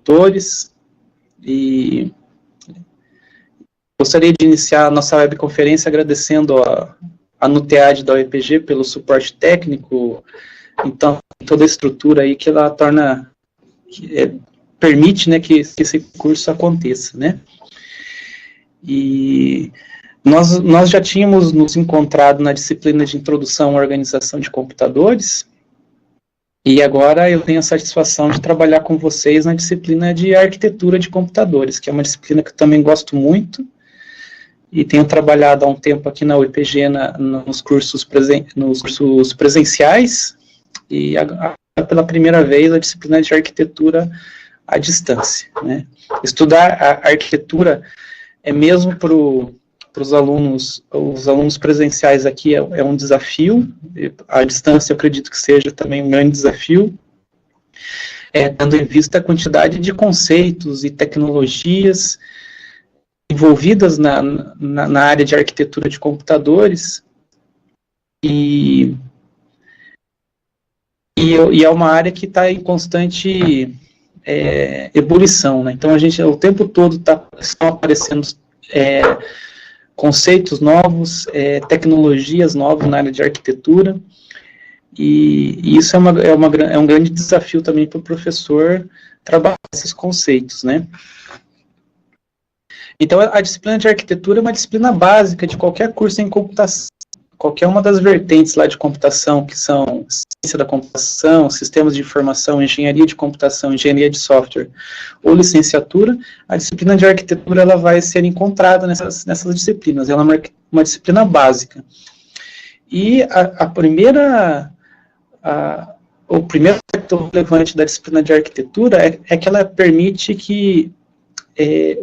expositores, e gostaria de iniciar a nossa webconferência agradecendo a NUTEAD da UEPG pelo suporte técnico, então, toda a estrutura aí que ela torna, permite, né, que esse curso aconteça, né. E nós já tínhamos nos encontrado na disciplina de Introdução à Organização de Computadores, e agora eu tenho a satisfação de trabalhar com vocês na disciplina de Arquitetura de Computadores, que é uma disciplina que eu também gosto muito, e tenho trabalhado há um tempo aqui na UEPG nos cursos presenciais, e pela primeira vez a disciplina de Arquitetura à distância, né. Estudar a arquitetura é mesmo para os alunos presenciais aqui é um desafio, a distância eu acredito que seja também um grande desafio, tendo em vista a quantidade de conceitos e tecnologias envolvidas na área de arquitetura de computadores, e é uma área que está em constante ebulição, né? Então a gente o tempo todo estão aparecendo conceitos novos, tecnologias novas na área de arquitetura, e isso é um grande desafio também para o professor trabalhar esses conceitos, né? Então a disciplina de arquitetura é uma disciplina básica de qualquer curso em computação, qualquer uma das vertentes lá de computação, que são ciência da computação, sistemas de informação, engenharia de computação, engenharia de software ou licenciatura, a disciplina de arquitetura ela vai ser encontrada nessas disciplinas, ela é uma disciplina básica. E o primeiro aspecto relevante da disciplina de arquitetura é que ela permite que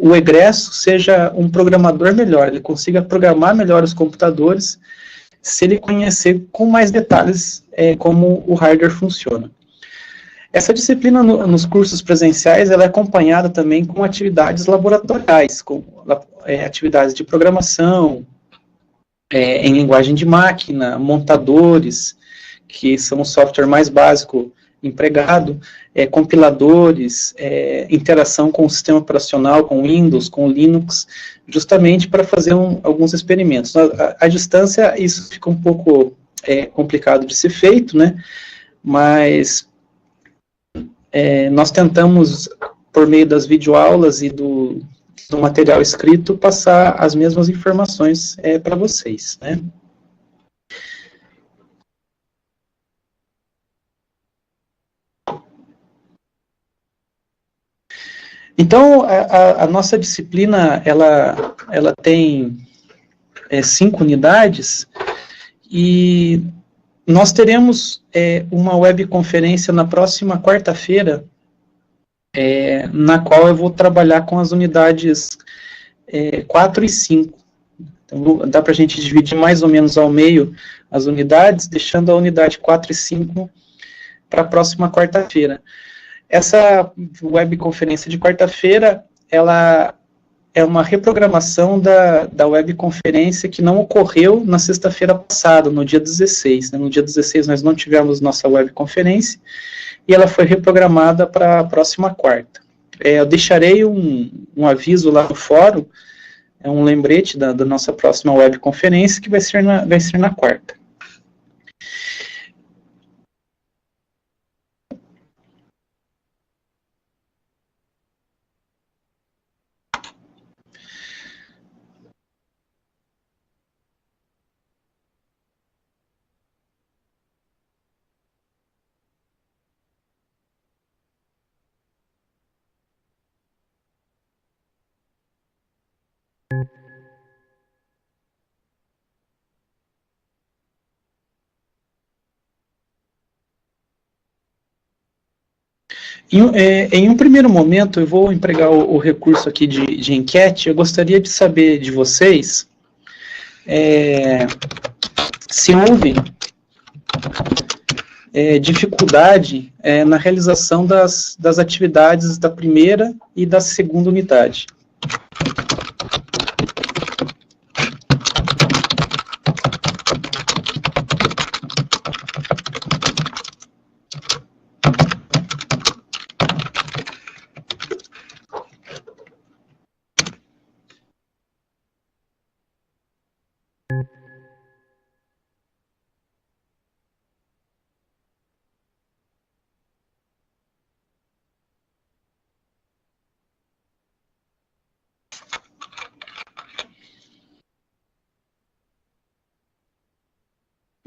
o egresso seja um programador melhor, ele consiga programar melhor os computadores, se ele conhecer com mais detalhes como o hardware funciona. Essa disciplina nos cursos presenciais, ela é acompanhada também com atividades laboratoriais, com atividades de programação, em linguagem de máquina, montadores, que são o software mais básico empregado, compiladores, interação com o sistema operacional, com Windows, com Linux, justamente para fazer alguns experimentos. À distância, isso fica um pouco complicado de ser feito, né? Mas nós tentamos, por meio das videoaulas e do material escrito, passar as mesmas informações para vocês, né? Então, a nossa disciplina, ela tem 5 unidades, e nós teremos uma webconferência na próxima quarta-feira, na qual eu vou trabalhar com as unidades 4 e 5. Então, dá para a gente dividir mais ou menos ao meio as unidades, deixando a unidade 4 e 5 para a próxima quarta-feira. Essa webconferência de quarta-feira, ela é uma reprogramação da webconferência que não ocorreu na sexta-feira passada, no dia 16. Né? No dia 16 nós não tivemos nossa webconferência, e ela foi reprogramada para a próxima quarta. Eu deixarei um aviso lá no fórum, um lembrete da nossa próxima webconferência, que vai ser na quarta. Em um primeiro momento, eu vou empregar o recurso aqui de enquete. Eu gostaria de saber de vocês se houve dificuldade na realização das atividades da primeira e da segunda unidade.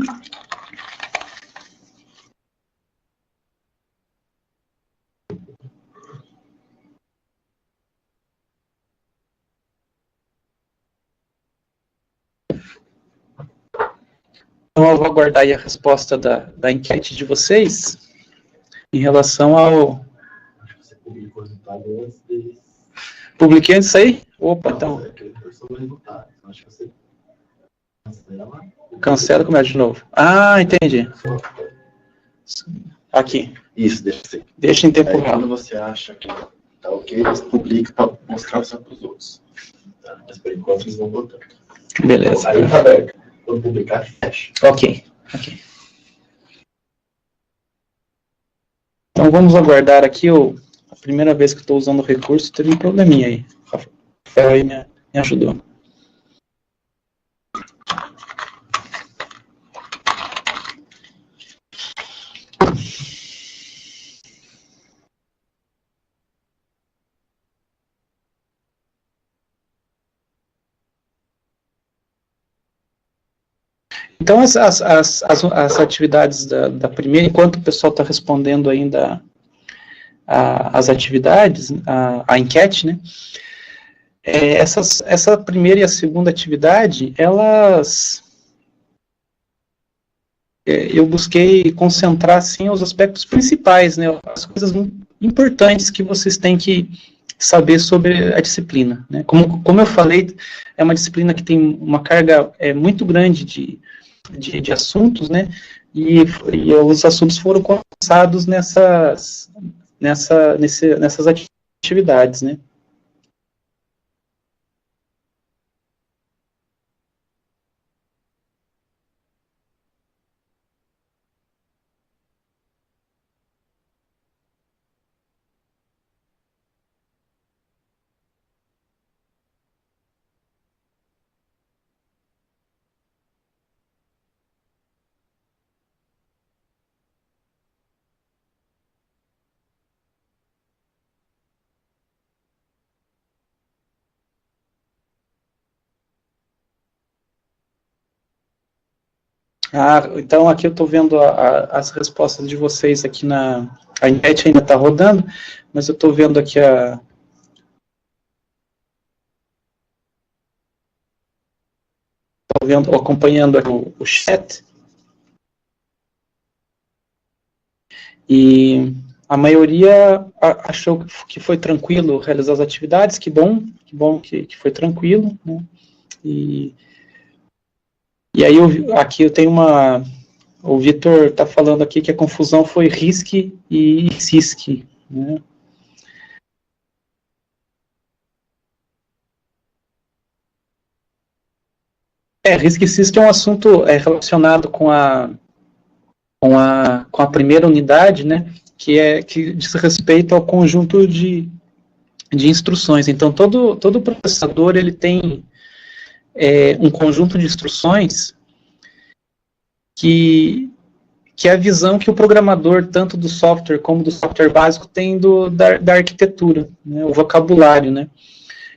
Então, eu vou aguardar aí a resposta da enquete de vocês em relação ao... Você publicou o resultado antes deles. Publiquei antes aí? Opa, então... Acho que você cancela. Cancela, começa de novo. Ah, entendi. Aqui. Isso, deixa assim. Deixa em tempo Aí, real. quando você acha que tá ok, eles publicam para mostrar só para os outros. Tá? Mas por enquanto eles vão botando. Beleza. Aí tá aberto. Quando publicar, fecha. Ok. Então vamos aguardar aqui a primeira vez que eu estou usando o recurso, teve um probleminha aí. O Rafael aí me ajudou. Então, as atividades da primeira, enquanto o pessoal está respondendo ainda as atividades, a enquete, né? Essa primeira e a segunda atividade, eu busquei concentrar, assim, os aspectos principais, né? As coisas importantes que vocês têm que saber sobre a disciplina, né? Como eu falei, é uma disciplina que tem uma carga muito grande de assuntos, né, e os assuntos foram conversados nessas atividades, né. Então aqui eu estou vendo as respostas de vocês aqui a enquete ainda está rodando, mas eu estou vendo aqui acompanhando aqui o chat, e a maioria achou que foi tranquilo realizar as atividades, que bom que foi tranquilo, né? E aí, aqui eu tenho o Vitor está falando aqui que a confusão foi RISC e CISC, né? RISC e CISC é um assunto relacionado com a primeira unidade, né? Que diz respeito ao conjunto de instruções. Então, todo processador ele tem um conjunto de instruções que é a visão que o programador, tanto do software como do software básico, tem da arquitetura, né, o vocabulário, né.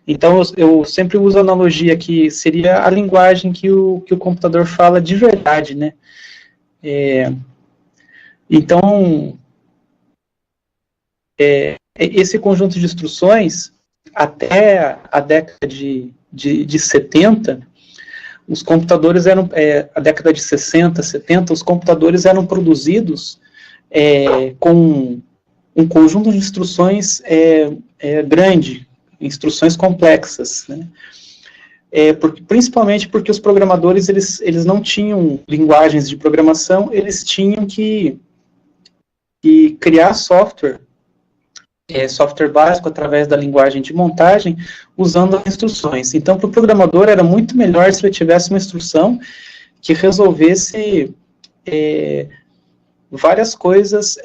Então, eu sempre uso a analogia que seria a linguagem que o computador fala de verdade, né. Então, esse conjunto de instruções, até a década de 70, os computadores eram, a década de 60, 70, os computadores eram produzidos com um conjunto de instruções grande, instruções complexas, né? Principalmente porque os programadores, eles não tinham linguagens de programação, eles tinham que criar software básico através da linguagem de montagem, usando as instruções. Então, para o programador era muito melhor se ele tivesse uma instrução que resolvesse várias coisas,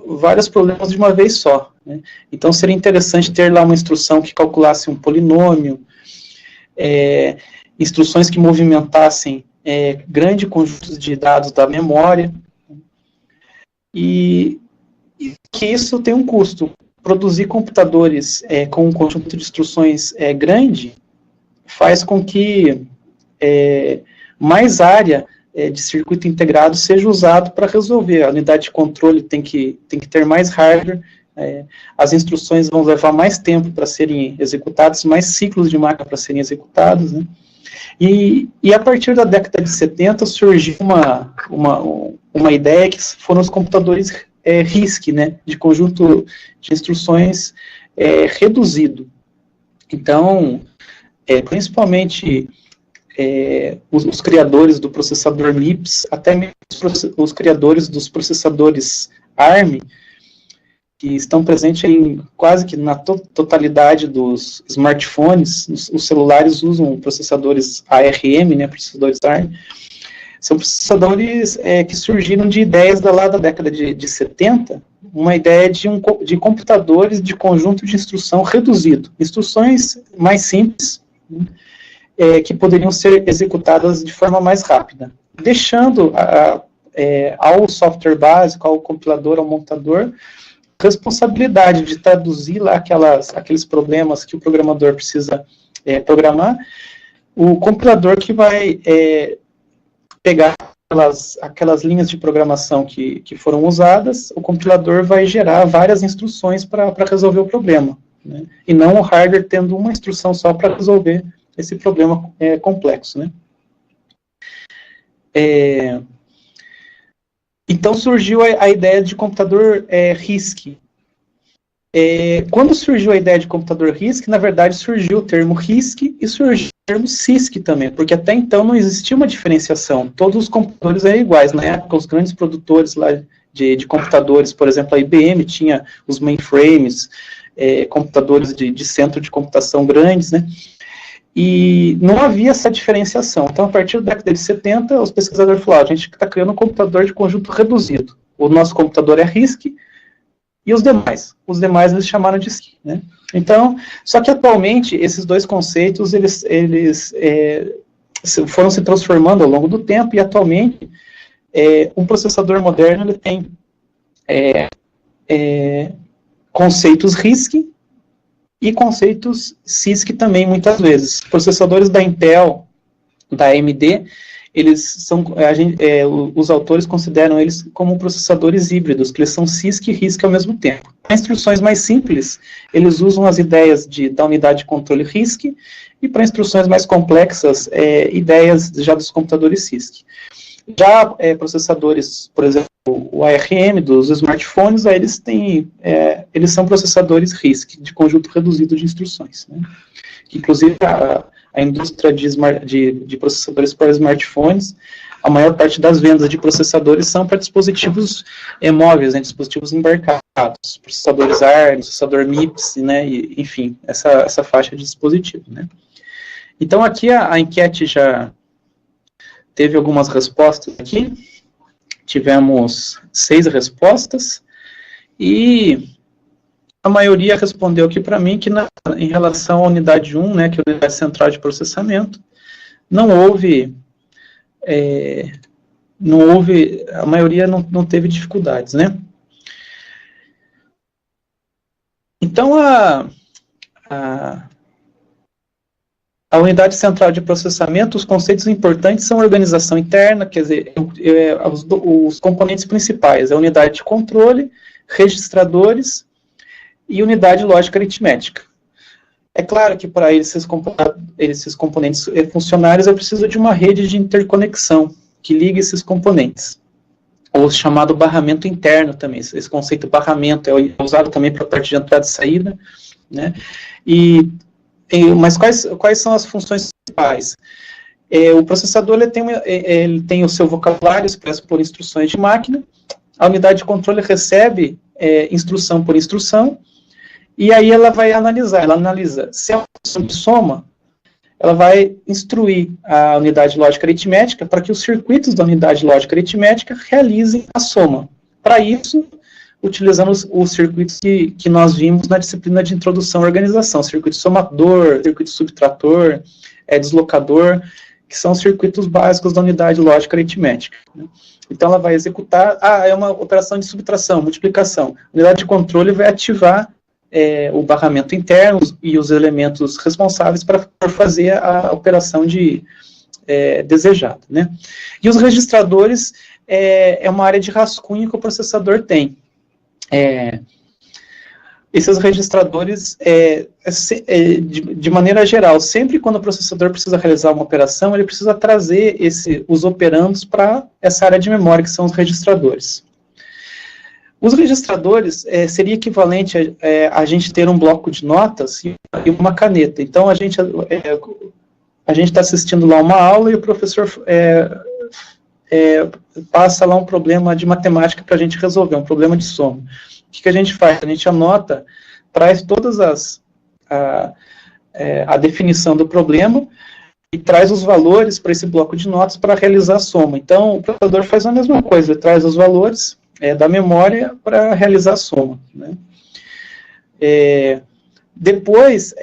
vários problemas de uma vez só, né? Então, seria interessante ter lá uma instrução que calculasse um polinômio, instruções que movimentassem grande conjuntos de dados da memória, e que isso tem um custo. Produzir computadores com um conjunto de instruções grande faz com que mais área de circuito integrado seja usado para resolver. A unidade de controle tem que ter mais hardware, as instruções vão levar mais tempo para serem executadas, mais ciclos de máquina para serem executados, né? E a partir da década de 70 surgiu uma ideia que foram os computadores RISC, né, de conjunto de instruções reduzido. Então, principalmente os criadores do processador MIPS, até mesmo os criadores dos processadores ARM, que estão presentes em quase que na totalidade dos smartphones, os celulares usam processadores ARM, né, processadores ARM, são processadores que surgiram de ideias lá da década de 70, uma ideia de computadores de conjunto de instrução reduzido, instruções mais simples, né, que poderiam ser executadas de forma mais rápida, deixando ao software básico, ao compilador, ao montador, responsabilidade de traduzir lá aqueles problemas que o programador precisa programar, o compilador que vai pegar aquelas linhas de programação que foram usadas, o compilador vai gerar várias instruções para resolver o problema, né? E não o hardware tendo uma instrução só para resolver esse problema complexo, né? Então surgiu a ideia de computador RISC. Quando surgiu a ideia de computador RISC, na verdade surgiu o termo RISC e surgiu o termo CISC também, porque até então não existia uma diferenciação, todos os computadores eram iguais. Na época, os grandes produtores lá de computadores, por exemplo, a IBM tinha os mainframes, computadores de centro de computação grandes, né? E não havia essa diferenciação. Então, a partir da década de 70, os pesquisadores falaram, a gente está criando um computador de conjunto reduzido. O nosso computador é RISC, e os demais eles chamaram de CISC, né? Então, só que atualmente, esses dois conceitos, eles foram se transformando ao longo do tempo, e atualmente, um processador moderno, ele tem conceitos RISC, e conceitos CISC também, muitas vezes. Processadores da Intel, da AMD, os autores consideram eles como processadores híbridos, que eles são CISC e RISC ao mesmo tempo. Para instruções mais simples, eles usam as ideias da unidade de controle RISC, e para instruções mais complexas, ideias já dos computadores CISC. Já processadores, por exemplo, o ARM dos smartphones, eles são processadores RISC, de conjunto reduzido de instruções, né? Inclusive, a indústria de processadores para smartphones, a maior parte das vendas de processadores são para dispositivos móveis, né, dispositivos embarcados, processadores ARM, processador MIPS, né, enfim, essa faixa de dispositivo, né. Então, aqui a enquete já teve algumas respostas aqui, tivemos 6 respostas, e a maioria respondeu aqui para mim que em relação à unidade 1, né, que é a unidade central de processamento, não houve, a maioria não teve dificuldades, né. Então, a unidade central de processamento, os conceitos importantes são organização interna, quer dizer, os componentes principais, a unidade de controle, registradores e unidade lógica aritmética. É claro que para esses componentes funcionários, eu preciso de uma rede de interconexão que ligue esses componentes, ou chamado barramento interno também. Esse conceito barramento é usado também para a parte de entrada e saída, né? Mas quais são as funções principais? O processador ele tem o seu vocabulário expresso por instruções de máquina, a unidade de controle recebe instrução por instrução, e aí ela analisa se é uma função de soma, ela vai instruir a unidade lógica aritmética para que os circuitos da unidade lógica aritmética realizem a soma. Para isso, utilizando os circuitos que nós vimos na disciplina de introdução à organização, circuito somador, circuito subtrator, deslocador, que são os circuitos básicos da unidade lógica aritmética, né? Então ela vai executar, é uma operação de subtração, multiplicação. A unidade de controle vai ativar o barramento interno e os elementos responsáveis para fazer a operação de desejada, né? E os registradores é uma área de rascunho que o processador tem. Esses registradores, de maneira geral, sempre quando o processador precisa realizar uma operação, ele precisa trazer os operandos para essa área de memória, que são os registradores. Os registradores seria equivalente a gente ter um bloco de notas e uma caneta. Então, a gente está assistindo lá uma aula e o professor passa lá um problema de matemática para a gente resolver, um problema de soma. O que a gente faz? A gente anota, traz todas a definição do problema e traz os valores para esse bloco de notas para realizar a soma. Então, o processador faz a mesma coisa, ele traz os valores da memória para realizar a soma, né? Depois,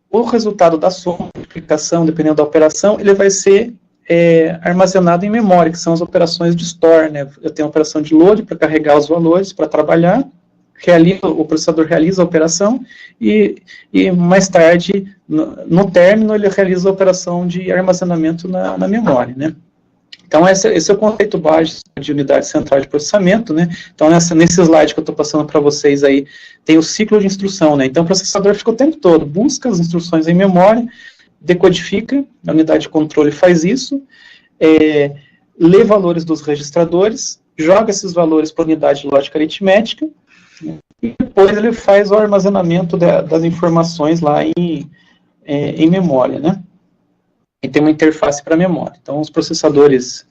o resultado da soma, multiplicação, dependendo da operação, ele vai ser armazenado em memória, que são as operações de store, né? Eu tenho a operação de load para carregar os valores, para trabalhar, o processador realiza a operação e mais tarde, no término, ele realiza a operação de armazenamento na memória, né? Então, esse é o conceito básico de unidade central de processamento, né? Então, nesse slide que eu estou passando para vocês aí, tem o ciclo de instrução, né? Então, o processador fica o tempo todo, busca as instruções em memória, decodifica, a unidade de controle faz isso, lê valores dos registradores, joga esses valores para a unidade de lógica aritmética, né? E depois ele faz o armazenamento das informações lá em memória, né? E tem uma interface para memória. Então, os processadores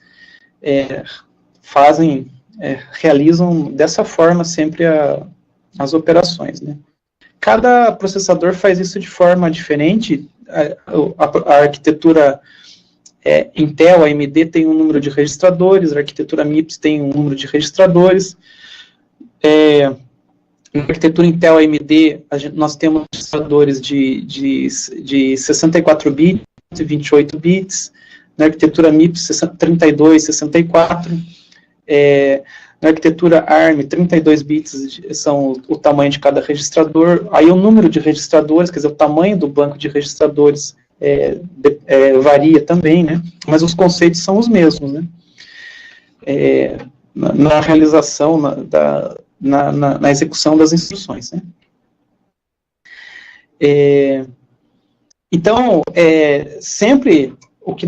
realizam dessa forma sempre as operações, né? Cada processador faz isso de forma diferente. A arquitetura Intel, AMD, tem um número de registradores, a arquitetura MIPS tem um número de registradores. Na arquitetura Intel, AMD, nós temos registradores de 64 bits, 28 bits, na arquitetura MIPS 32, 64, na arquitetura ARM 32 bits são o tamanho de cada registrador, aí o número de registradores, quer dizer, o tamanho do banco de registradores varia também, né, mas os conceitos são os mesmos, né, na realização, na execução das instruções, né. Então, sempre o que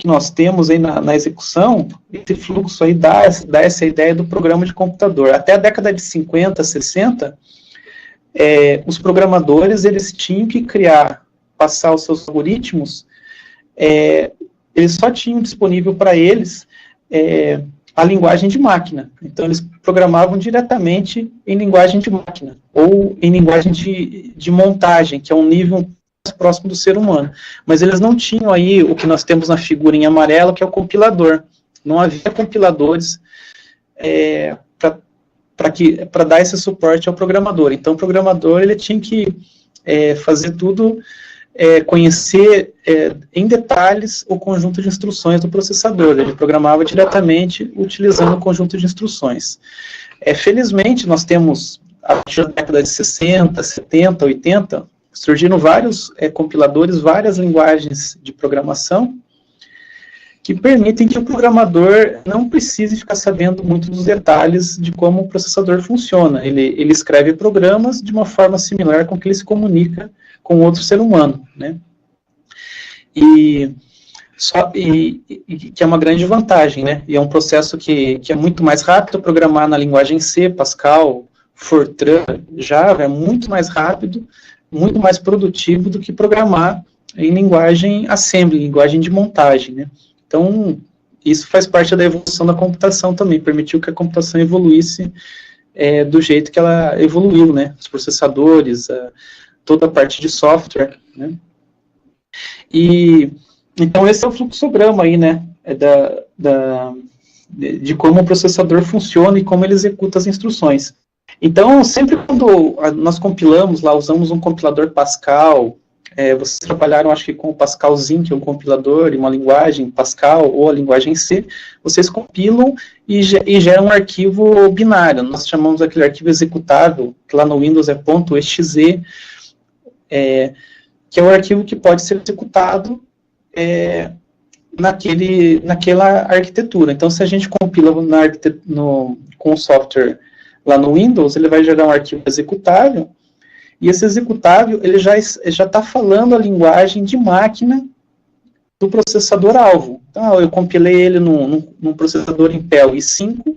nós temos aí na execução, esse fluxo aí dá essa ideia do programa de computador. Até a década de 50, 60, os programadores, eles tinham que passar os seus algoritmos, eles só tinham disponível para eles a linguagem de máquina. Então, eles programavam diretamente em linguagem de máquina, ou em linguagem de montagem, que é um nível mais próximo do ser humano. Mas eles não tinham aí o que nós temos na figura em amarelo, que é o compilador. Não havia compiladores para dar esse suporte ao programador. Então, o programador ele tinha que fazer tudo, conhecer em detalhes o conjunto de instruções do processador. Ele programava diretamente utilizando o conjunto de instruções. Felizmente, nós temos, a partir da década de 60, 70, 80, surgiram vários compiladores, várias linguagens de programação que permitem que o programador não precise ficar sabendo muito dos detalhes de como o processador funciona. Ele escreve programas de uma forma similar com que ele se comunica com outro ser humano, né? E que é uma grande vantagem, né? E é um processo que é muito mais rápido. Programar na linguagem C, Pascal, Fortran, Java, é muito mais rápido, muito mais produtivo do que programar em linguagem assembly, linguagem de montagem, né? Então, isso faz parte da evolução da computação também, permitiu que a computação evoluísse do jeito que ela evoluiu, né? Os processadores, toda a parte de software, né? E, então, esse é o fluxograma aí, né? De como o processador funciona e como ele executa as instruções. Então, sempre quando nós compilamos lá, usamos um compilador Pascal, vocês trabalharam, acho que com o Pascalzinho, que é um compilador e uma linguagem Pascal ou a linguagem C, vocês compilam e geram um arquivo binário. Nós chamamos aquele arquivo executável, que lá no Windows é .exe, que é um arquivo que pode ser executado naquela arquitetura. Então, se a gente compila com o software lá no Windows, ele vai gerar um arquivo executável, e esse executável ele já está falando a linguagem de máquina do processador-alvo. Então, eu compilei ele num processador Intel i5,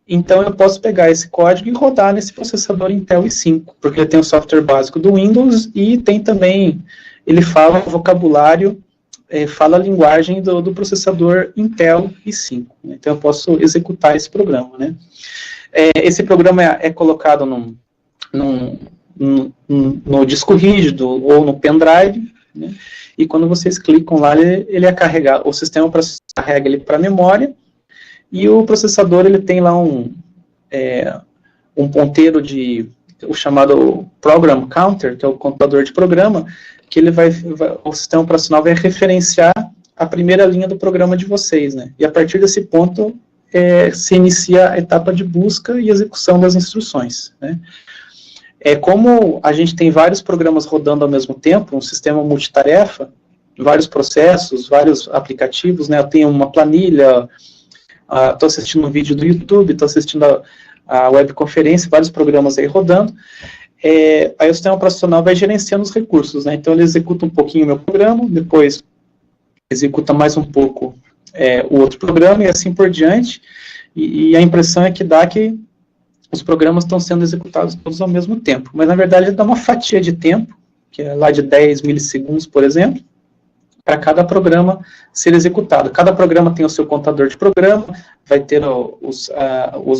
então eu posso pegar esse código e rodar nesse processador Intel i5, porque ele tem o software básico do Windows e tem também, ele fala o vocabulário, fala a linguagem do processador Intel i5. Então eu posso executar esse programa, né? Esse programa é colocado no disco rígido ou no pendrive, né? E quando vocês clicam lá, ele é carregado, o sistema carrega ele para a memória, e o processador ele tem lá um ponteiro o chamado Program Counter, que é o contador de programa, que o sistema operacional vai referenciar a primeira linha do programa de vocês, né? E a partir desse ponto se inicia a etapa de busca e execução das instruções, né? Como a gente tem vários programas rodando ao mesmo tempo, um sistema multitarefa, vários processos, vários aplicativos, né? Eu tenho uma planilha, estou assistindo um vídeo do YouTube, estou assistindo a webconferência, vários programas aí rodando, aí o sistema operacional vai gerenciando os recursos, né? Então ele executa um pouquinho o meu programa, depois executa mais um pouco o outro programa e assim por diante, e a impressão é que dá que os programas estão sendo executados todos ao mesmo tempo, mas na verdade ele dá uma fatia de tempo, que é lá de 10 milissegundos, por exemplo, para cada programa ser executado. Cada programa tem o seu contador de programa, vai ter os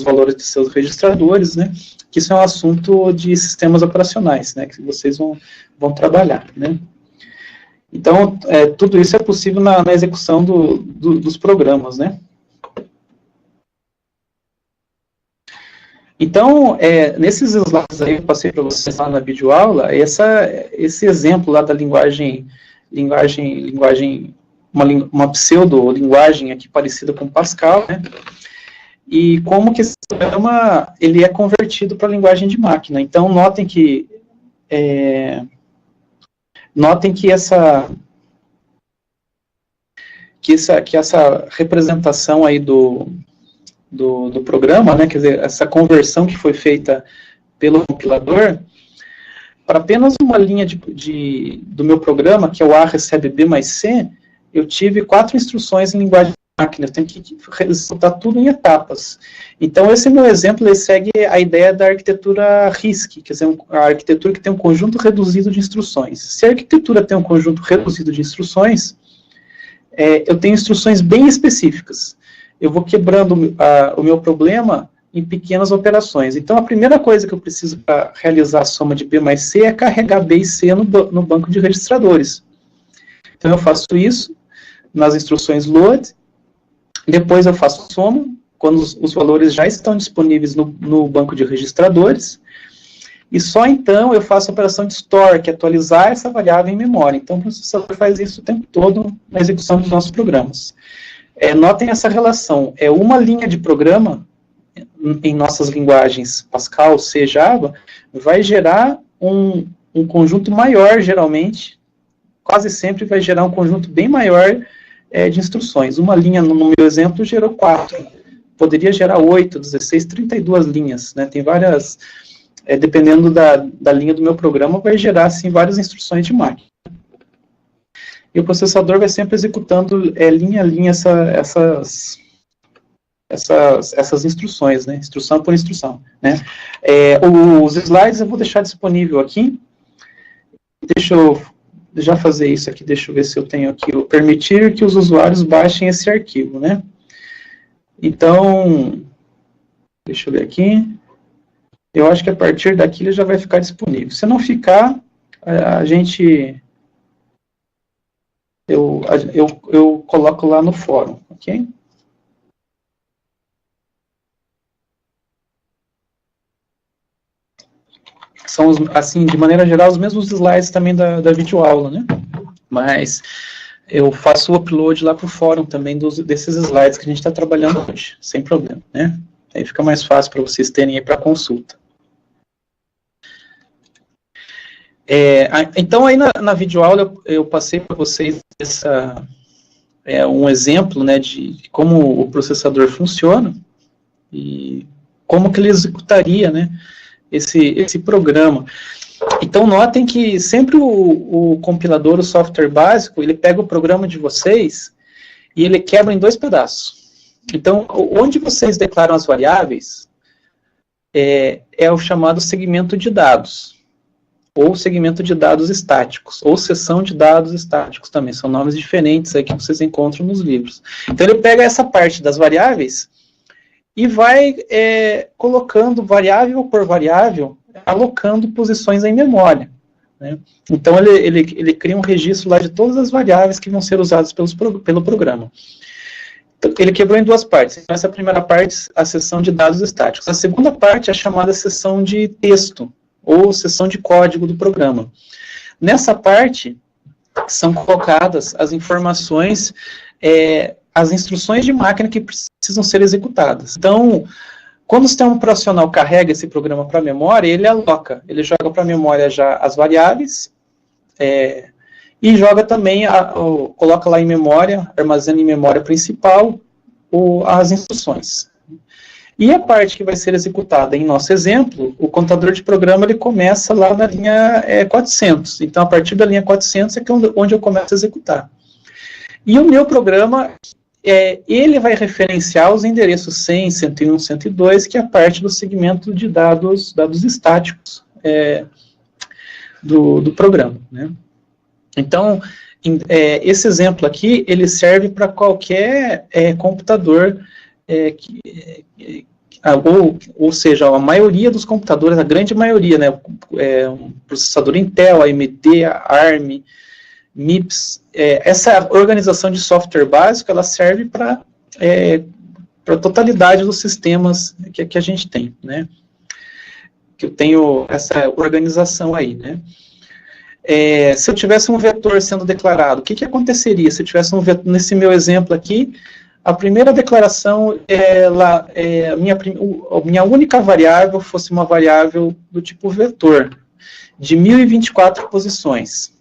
valores de seus registradores, né, que isso é um assunto de sistemas operacionais, né, que vocês vão trabalhar, né. Então, tudo isso é possível na execução dos programas, né. Então, nesses slides aí que eu passei para vocês lá na videoaula, esse exemplo lá da linguagem, uma pseudo-linguagem aqui parecida com Pascal, né? E como que esse programa ele é convertido para a linguagem de máquina. Então, notem que essa representação aí do programa, né, quer dizer, essa conversão que foi feita pelo compilador, para apenas uma linha do meu programa, que é o A recebe B mais C, eu tive 4 instruções em linguagem de máquina, eu tenho que executar tudo em etapas. Então, esse meu exemplo, ele segue a ideia da arquitetura RISC, quer dizer, a arquitetura que tem um conjunto reduzido de instruções. Se a arquitetura tem um conjunto reduzido de instruções, eu tenho instruções bem específicas. Eu vou quebrando o meu problema em pequenas operações. Então, a primeira coisa que eu preciso para realizar a soma de B mais C é carregar B e C no banco de registradores. Então, eu faço isso nas instruções load, depois eu faço soma, quando os valores já estão disponíveis no banco de registradores, e só então eu faço a operação de store, que é atualizar essa variável em memória. Então, o processador faz isso o tempo todo na execução dos nossos programas. Notem essa relação, uma linha de programa, em nossas linguagens Pascal, C, Java, vai gerar um conjunto maior, geralmente, quase sempre vai gerar um conjunto bem maior de instruções. Uma linha, no meu exemplo, gerou 4, poderia gerar 8, 16, 32 linhas, né? Tem várias, dependendo da linha do meu programa, vai gerar, assim, várias instruções de máquina. E o processador vai sempre executando linha a linha essas instruções, né? Instrução por instrução, né? Os slides eu vou deixar disponível aqui. Deixa eu já fazer isso aqui, deixa eu ver se eu tenho aqui o permitir que os usuários baixem esse arquivo, né? Então, deixa eu ver aqui. Eu acho que a partir daqui ele já vai ficar disponível. Se não ficar, eu coloco lá no fórum, ok? São, assim, de maneira geral, os mesmos slides também da videoaula, né? Mas eu faço o upload lá para o fórum também desses slides que a gente está trabalhando hoje, sem problema, né? Aí fica mais fácil para vocês terem aí para consulta. Então, aí na videoaula eu passei para vocês um exemplo, né, de como o processador funciona e como que ele executaria, né, esse programa. Então, notem que sempre o compilador, o software básico, ele pega o programa de vocês e ele quebra em 2 pedaços. Então, onde vocês declaram as variáveis é o chamado segmento de dados, ou segmento de dados estáticos, ou seção de dados estáticos também, são nomes diferentes aí que vocês encontram nos livros. Então, ele pega essa parte das variáveis e vai colocando variável por variável, alocando posições em memória, né? Então, ele cria um registro lá de todas as variáveis que vão ser usadas pelo programa. Então, ele quebrou em 2 partes. Então, essa primeira parte, a seção de dados estáticos. A segunda parte é a chamada seção de texto, ou seção de código do programa. Nessa parte, são colocadas as informações, as instruções de máquina que precisam ser executadas. Então, quando o sistema operacional carrega esse programa para a memória, ele aloca, ele joga para a memória já as variáveis, e joga também, coloca lá em memória, armazena em memória principal as instruções. E a parte que vai ser executada em nosso exemplo, o contador de programa ele começa lá na linha 400. Então, a partir da linha 400 é onde eu começo a executar. E o meu programa, ele vai referenciar os endereços 100, 101, 102, que é a parte do segmento de dados estáticos do programa, né? Então, esse exemplo aqui, ele serve para qualquer computador, ou seja, a maioria dos computadores, a grande maioria, né, um processador Intel, AMD, ARM, MIPS, essa organização de software básico, ela serve para a totalidade dos sistemas que a gente tem, né, que eu tenho essa organização aí, né. Se eu tivesse um vetor sendo declarado, o que aconteceria se eu tivesse um vetor, nesse meu exemplo aqui, a primeira declaração, a minha única variável fosse uma variável do tipo vetor, de 1024 posições.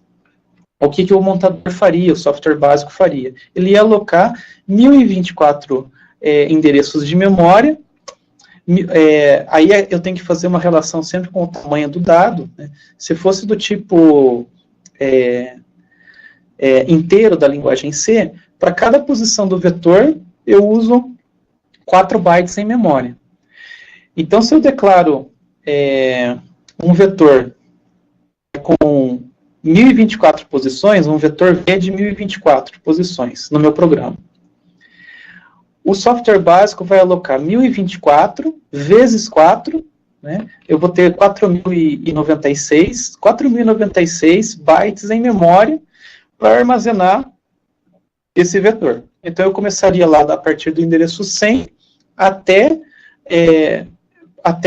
O que o montador faria, o software básico faria? Ele ia alocar 1024 endereços de memória, aí eu tenho que fazer uma relação sempre com o tamanho do dado, né? Se fosse do tipo inteiro da linguagem C, para cada posição do vetor, eu uso 4 bytes em memória. Então, se eu declaro um vetor com 1024 posições, um vetor V de 1024 posições no meu programa, o software básico vai alocar 1024 vezes 4, né? Eu vou ter 4.096 bytes em memória para armazenar esse vetor. Então, eu começaria lá a partir do endereço 100 até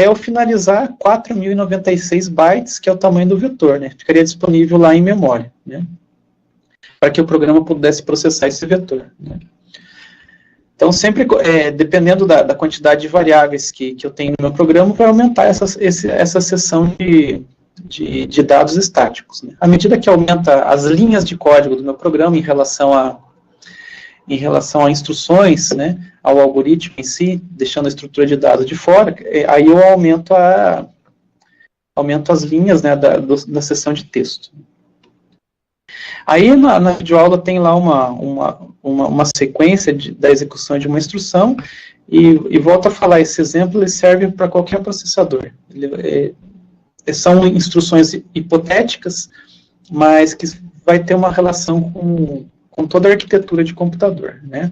eu finalizar 4.096 bytes, que é o tamanho do vetor, né? Ficaria disponível lá em memória, né? Para que o programa pudesse processar esse vetor, né? Então, sempre, dependendo da quantidade de variáveis que eu tenho no meu programa, vai aumentar essa seção de dados estáticos, né? À medida que aumenta as linhas de código do meu programa em relação a instruções, né, ao algoritmo em si, deixando a estrutura de dados de fora, aí eu aumento as linhas, né, da seção de texto. Aí na videoaula tem lá uma sequência da execução de uma instrução, e volto a falar, esse exemplo ele serve para qualquer processador. São instruções hipotéticas, mas que vai ter uma relação com toda a arquitetura de computador, né?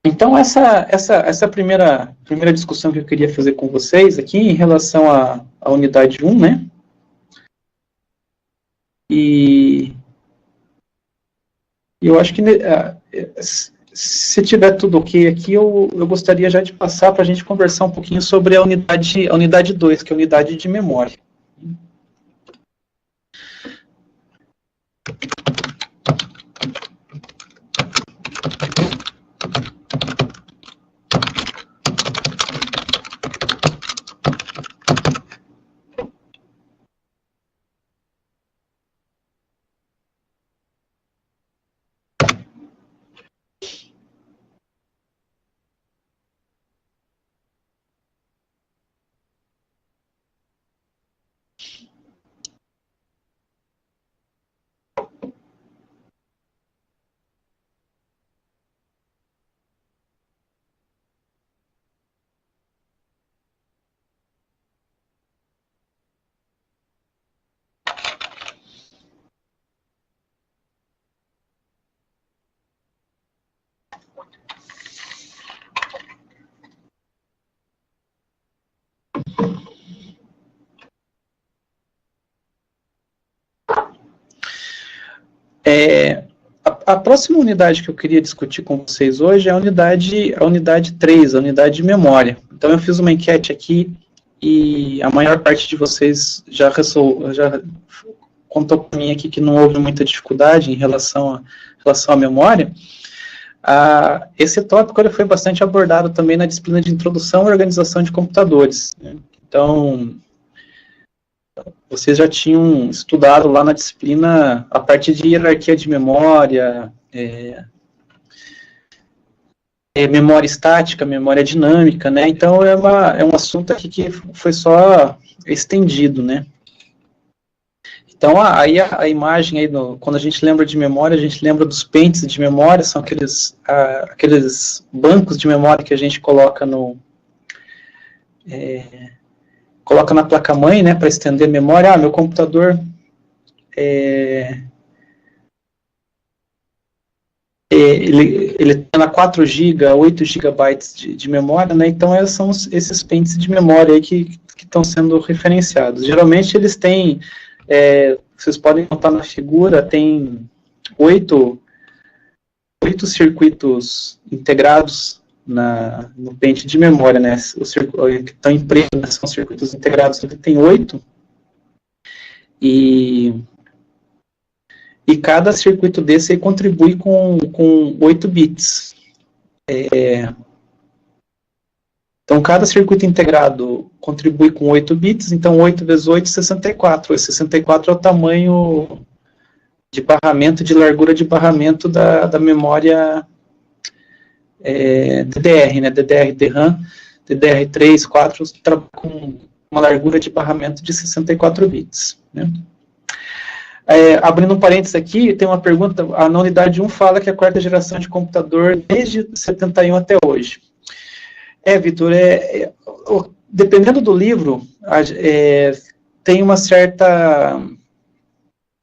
Então, essa primeira discussão que eu queria fazer com vocês aqui, em relação à unidade 1, né? E eu acho que, se tiver tudo ok aqui, eu gostaria já de passar para a gente conversar um pouquinho sobre a unidade 2, que é a unidade de memória. A próxima unidade que eu queria discutir com vocês hoje é a unidade 3, a unidade de memória. Então, eu fiz uma enquete aqui e a maior parte de vocês já contou para mim aqui que não houve muita dificuldade em relação à memória. Esse tópico ele foi bastante abordado também na disciplina de Introdução à Organização de Computadores, né? Então, vocês já tinham estudado lá na disciplina a parte de hierarquia de memória, memória estática, memória dinâmica, né? Então, é um assunto aqui que foi só estendido, né? Então, aí a imagem, aí quando a gente lembra de memória, a gente lembra dos pentes de memória, são aqueles bancos de memória que a gente coloca na placa-mãe, né, para estender a memória. Meu computador ele tem 4 GB, 8 GB de memória, né, então são esses pentes de memória aí que estão sendo referenciados. Geralmente eles têm, vocês podem notar na figura, tem 8 circuitos integrados no pente de memória, né, os que estão em preto, né, são circuitos integrados, ele tem 8, e cada circuito desse aí contribui com 8 bits. Então, cada circuito integrado contribui com 8 bits, então 8 vezes 8, 64. E 64 é o tamanho de barramento, de largura de barramento da memória DDR, né? DDR DRAM, DDR3, 4, trabalha com uma largura de barramento de 64 bits, né? Abrindo um parênteses aqui, tem uma pergunta, na unidade 1 fala que a 4ª geração de computador desde 71 até hoje. Vitor, dependendo do livro, tem uma certa...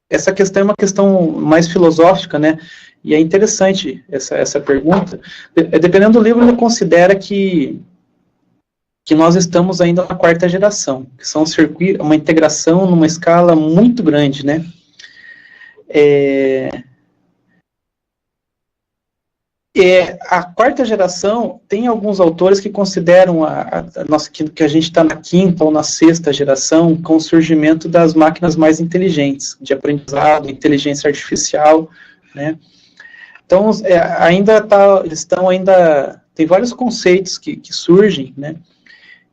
Essa questão é uma questão mais filosófica, né? E é interessante essa pergunta. Dependendo do livro, ele considera que nós estamos ainda na 4ª geração, que são uma integração numa escala muito grande, né? A 4ª geração, tem alguns autores que consideram que a gente está na 5ª ou na 6ª geração com o surgimento das máquinas mais inteligentes, de aprendizado, inteligência artificial, né? Então, tem vários conceitos que surgem, né?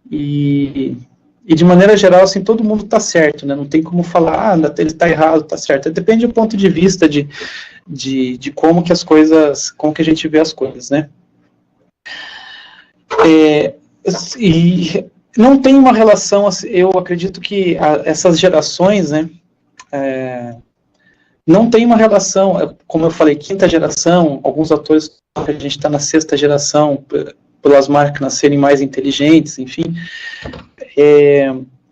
E de maneira geral, assim, todo mundo está certo, né? Não tem como falar, ele está errado, está certo. Depende do ponto de vista de como que como que a gente vê as coisas, né? E não tem uma relação, eu acredito que essas gerações, né, não tem uma relação, como eu falei, 5ª geração, alguns autores falam que a gente está na 6ª geração, pelas máquinas serem mais inteligentes, enfim,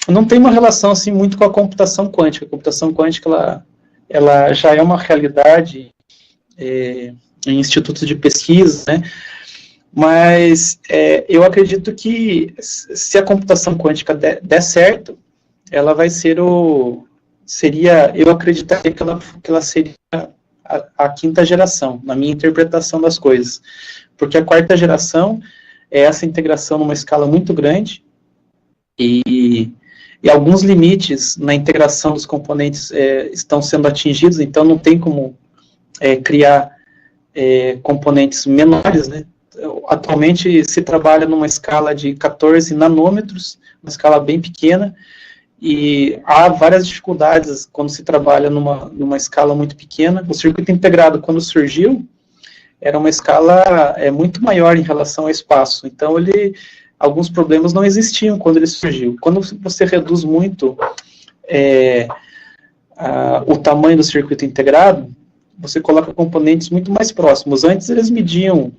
não tem uma relação assim muito com a computação quântica. A computação quântica ela já é uma realidade em institutos de pesquisa, né? Mas eu acredito que se a computação quântica der certo, ela vai eu acreditaria que ela seria a 5ª geração, na minha interpretação das coisas, porque a 4ª geração é essa integração numa escala muito grande, e alguns limites na integração dos componentes estão sendo atingidos, então não tem como criar componentes menores, né? Atualmente se trabalha numa escala de 14 nanômetros, uma escala bem pequena, e há várias dificuldades quando se trabalha numa escala muito pequena. O circuito integrado, quando surgiu, era uma escala muito maior em relação ao espaço, então alguns problemas não existiam quando ele surgiu. Quando você reduz muito o tamanho do circuito integrado, você coloca componentes muito mais próximos. Antes eles mediam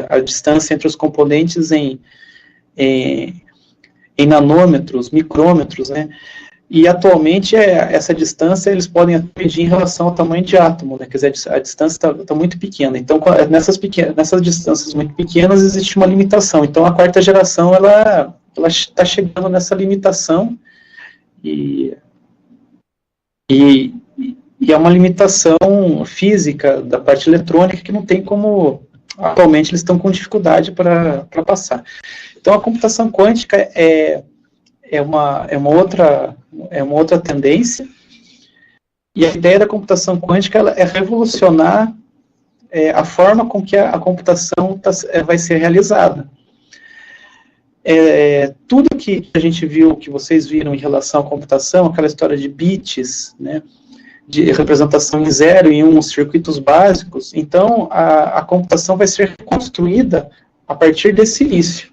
a distância entre os componentes em nanômetros, micrômetros, né? E atualmente essa distância eles podem medir em relação ao tamanho de átomo, né? Quer dizer, a distância está muito pequena. Então, nessas distâncias muito pequenas existe uma limitação. Então, a 4ª geração ela está chegando nessa limitação e E é uma limitação física da parte eletrônica que não tem como, atualmente eles estão com dificuldade para passar. Então a computação quântica é uma outra tendência, e a ideia da computação quântica é revolucionar a forma com que a computação vai ser realizada. Tudo que a gente viu, que vocês viram em relação à computação, aquela história de bits, né, de representação em 0 e 1, circuitos básicos, então a computação vai ser construída a partir desse início.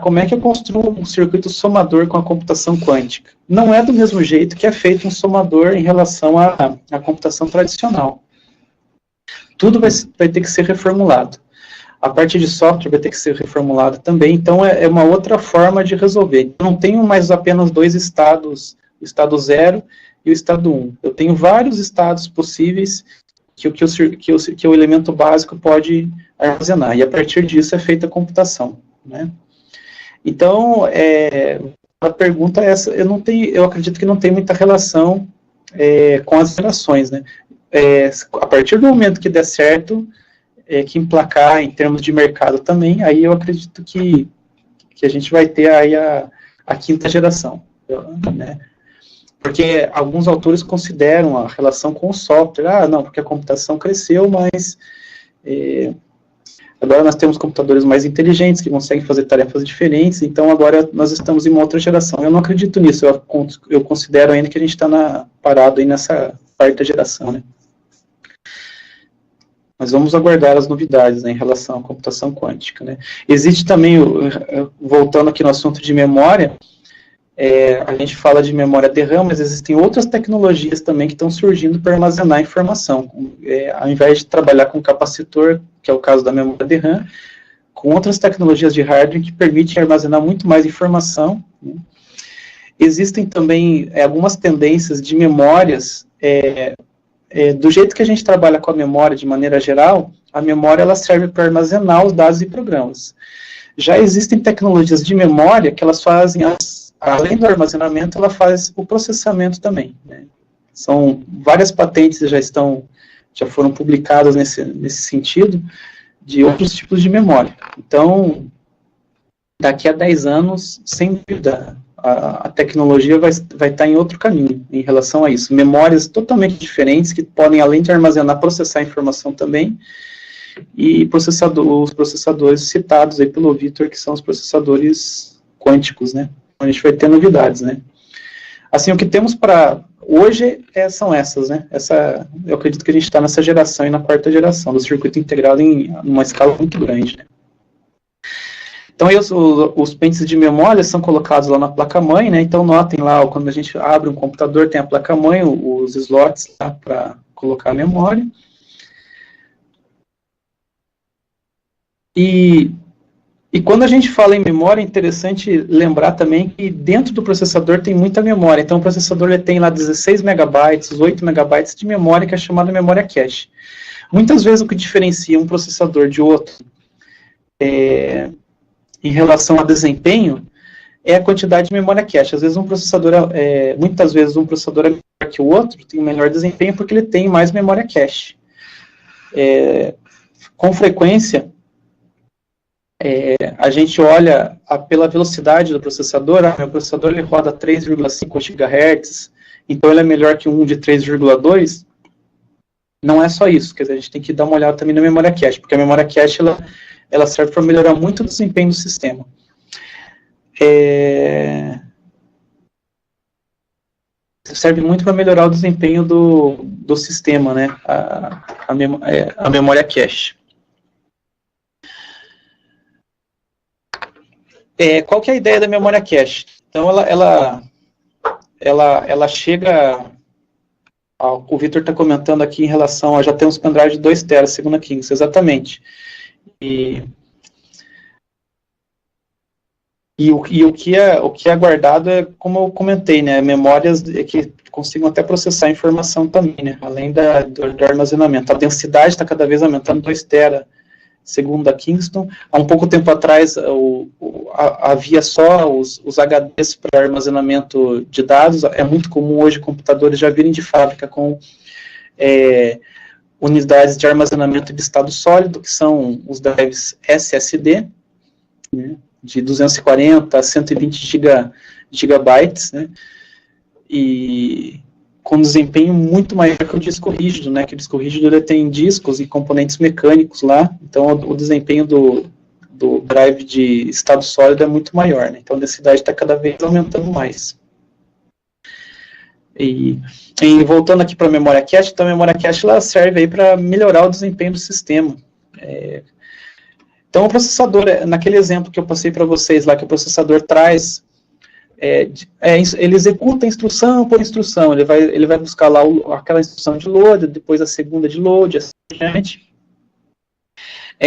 Como é que eu construo um circuito somador com a computação quântica? Não é do mesmo jeito que é feito um somador em relação à computação tradicional. Tudo vai ter que ser reformulado. A parte de software vai ter que ser reformulada também, então é uma outra forma de resolver. Eu não tenho mais apenas dois estados, o estado 0 e o estado 1. Eu tenho vários estados possíveis que o elemento básico pode armazenar, e a partir disso é feita a computação, né? Então, a pergunta é essa, eu acredito que não tem muita relação com as gerações, né? A partir do momento que der certo, que emplacar em termos de mercado também, aí eu acredito que a gente vai ter aí a quinta geração, né? Porque alguns autores consideram a relação com o software, não, porque a computação cresceu, mas agora nós temos computadores mais inteligentes, que conseguem fazer tarefas diferentes, então agora nós estamos em uma outra geração. Eu não acredito nisso, eu considero ainda que a gente está parado aí nessa quarta geração, né? Mas vamos aguardar as novidades, né, em relação à computação quântica, né? Existe também, voltando aqui no assunto de memória, a gente fala de memória DRAM, mas existem outras tecnologias também que estão surgindo para armazenar informação. Ao invés de trabalhar com capacitor, que é o caso da memória DRAM, com outras tecnologias de hardware que permitem armazenar muito mais informação, né? Existem também algumas tendências de memórias, do jeito que a gente trabalha com a memória de maneira geral, a memória ela serve para armazenar os dados e programas. Já existem tecnologias de memória que elas fazem, além do armazenamento, ela faz o processamento também, né? São várias patentes já foram publicadas nesse sentido, de outros tipos de memória. Então, daqui a 10 anos, sem dúvida, a tecnologia vai estar em outro caminho em relação a isso. Memórias totalmente diferentes, que podem, além de armazenar, processar a informação também, e os processadores citados aí pelo Vitor, que são os processadores quânticos, né? A gente vai ter novidades, né? Assim, o que temos para hoje são essas, né? Eu acredito que a gente está nessa geração e na quarta geração do circuito integrado em uma escala muito grande, né? Então, aí os pentes de memória são colocados lá na placa-mãe, né? Então, notem lá, quando a gente abre um computador, tem a placa-mãe, os slots lá para colocar a memória. E quando a gente fala em memória, é interessante lembrar também que dentro do processador tem muita memória. Então, o processador ele tem lá 16 megabytes, 8 megabytes de memória, que é chamada memória cache. Muitas vezes o que diferencia um processador de outro em relação a desempenho é a quantidade de memória cache. Às vezes muitas vezes um processador é melhor que o outro, tem um melhor desempenho porque ele tem mais memória cache. Com frequência, a gente olha pela velocidade do processador, meu processador ele roda 3,5 GHz, então ele é melhor que um de 3,2. Não é só isso, quer dizer, a gente tem que dar uma olhada também na memória cache, porque a memória cache ela serve para melhorar muito o desempenho do sistema. Serve muito para melhorar o desempenho do sistema, né? A memória cache. Qual que é a ideia da memória cache? Então, ela chega... o Vitor está comentando aqui em relação a já temos pendrive de 2 TB, segundo a Kings, exatamente. E o que é guardado como eu comentei, né? Memórias que consigam até processar a informação também, né? Além do armazenamento. A densidade está cada vez aumentando, 2 TB segundo a Kingston. Há um pouco tempo atrás, havia só os HDs para armazenamento de dados. É muito comum hoje computadores já virem de fábrica com unidades de armazenamento de estado sólido, que são os drives SSD, né, de 240 a 120 gigabytes, né, e com desempenho muito maior que o disco rígido, né, que o disco rígido ele tem discos e componentes mecânicos lá, então o desempenho do drive de estado sólido é muito maior, né, então a densidade está cada vez aumentando mais. E voltando aqui para a memória cache, então a memória cache ela serve aí para melhorar o desempenho do sistema. Então o processador, naquele exemplo que eu passei para vocês lá, que o processador traz, ele executa instrução por instrução, ele vai buscar lá aquela instrução de load, depois a segunda de load, assim por diante.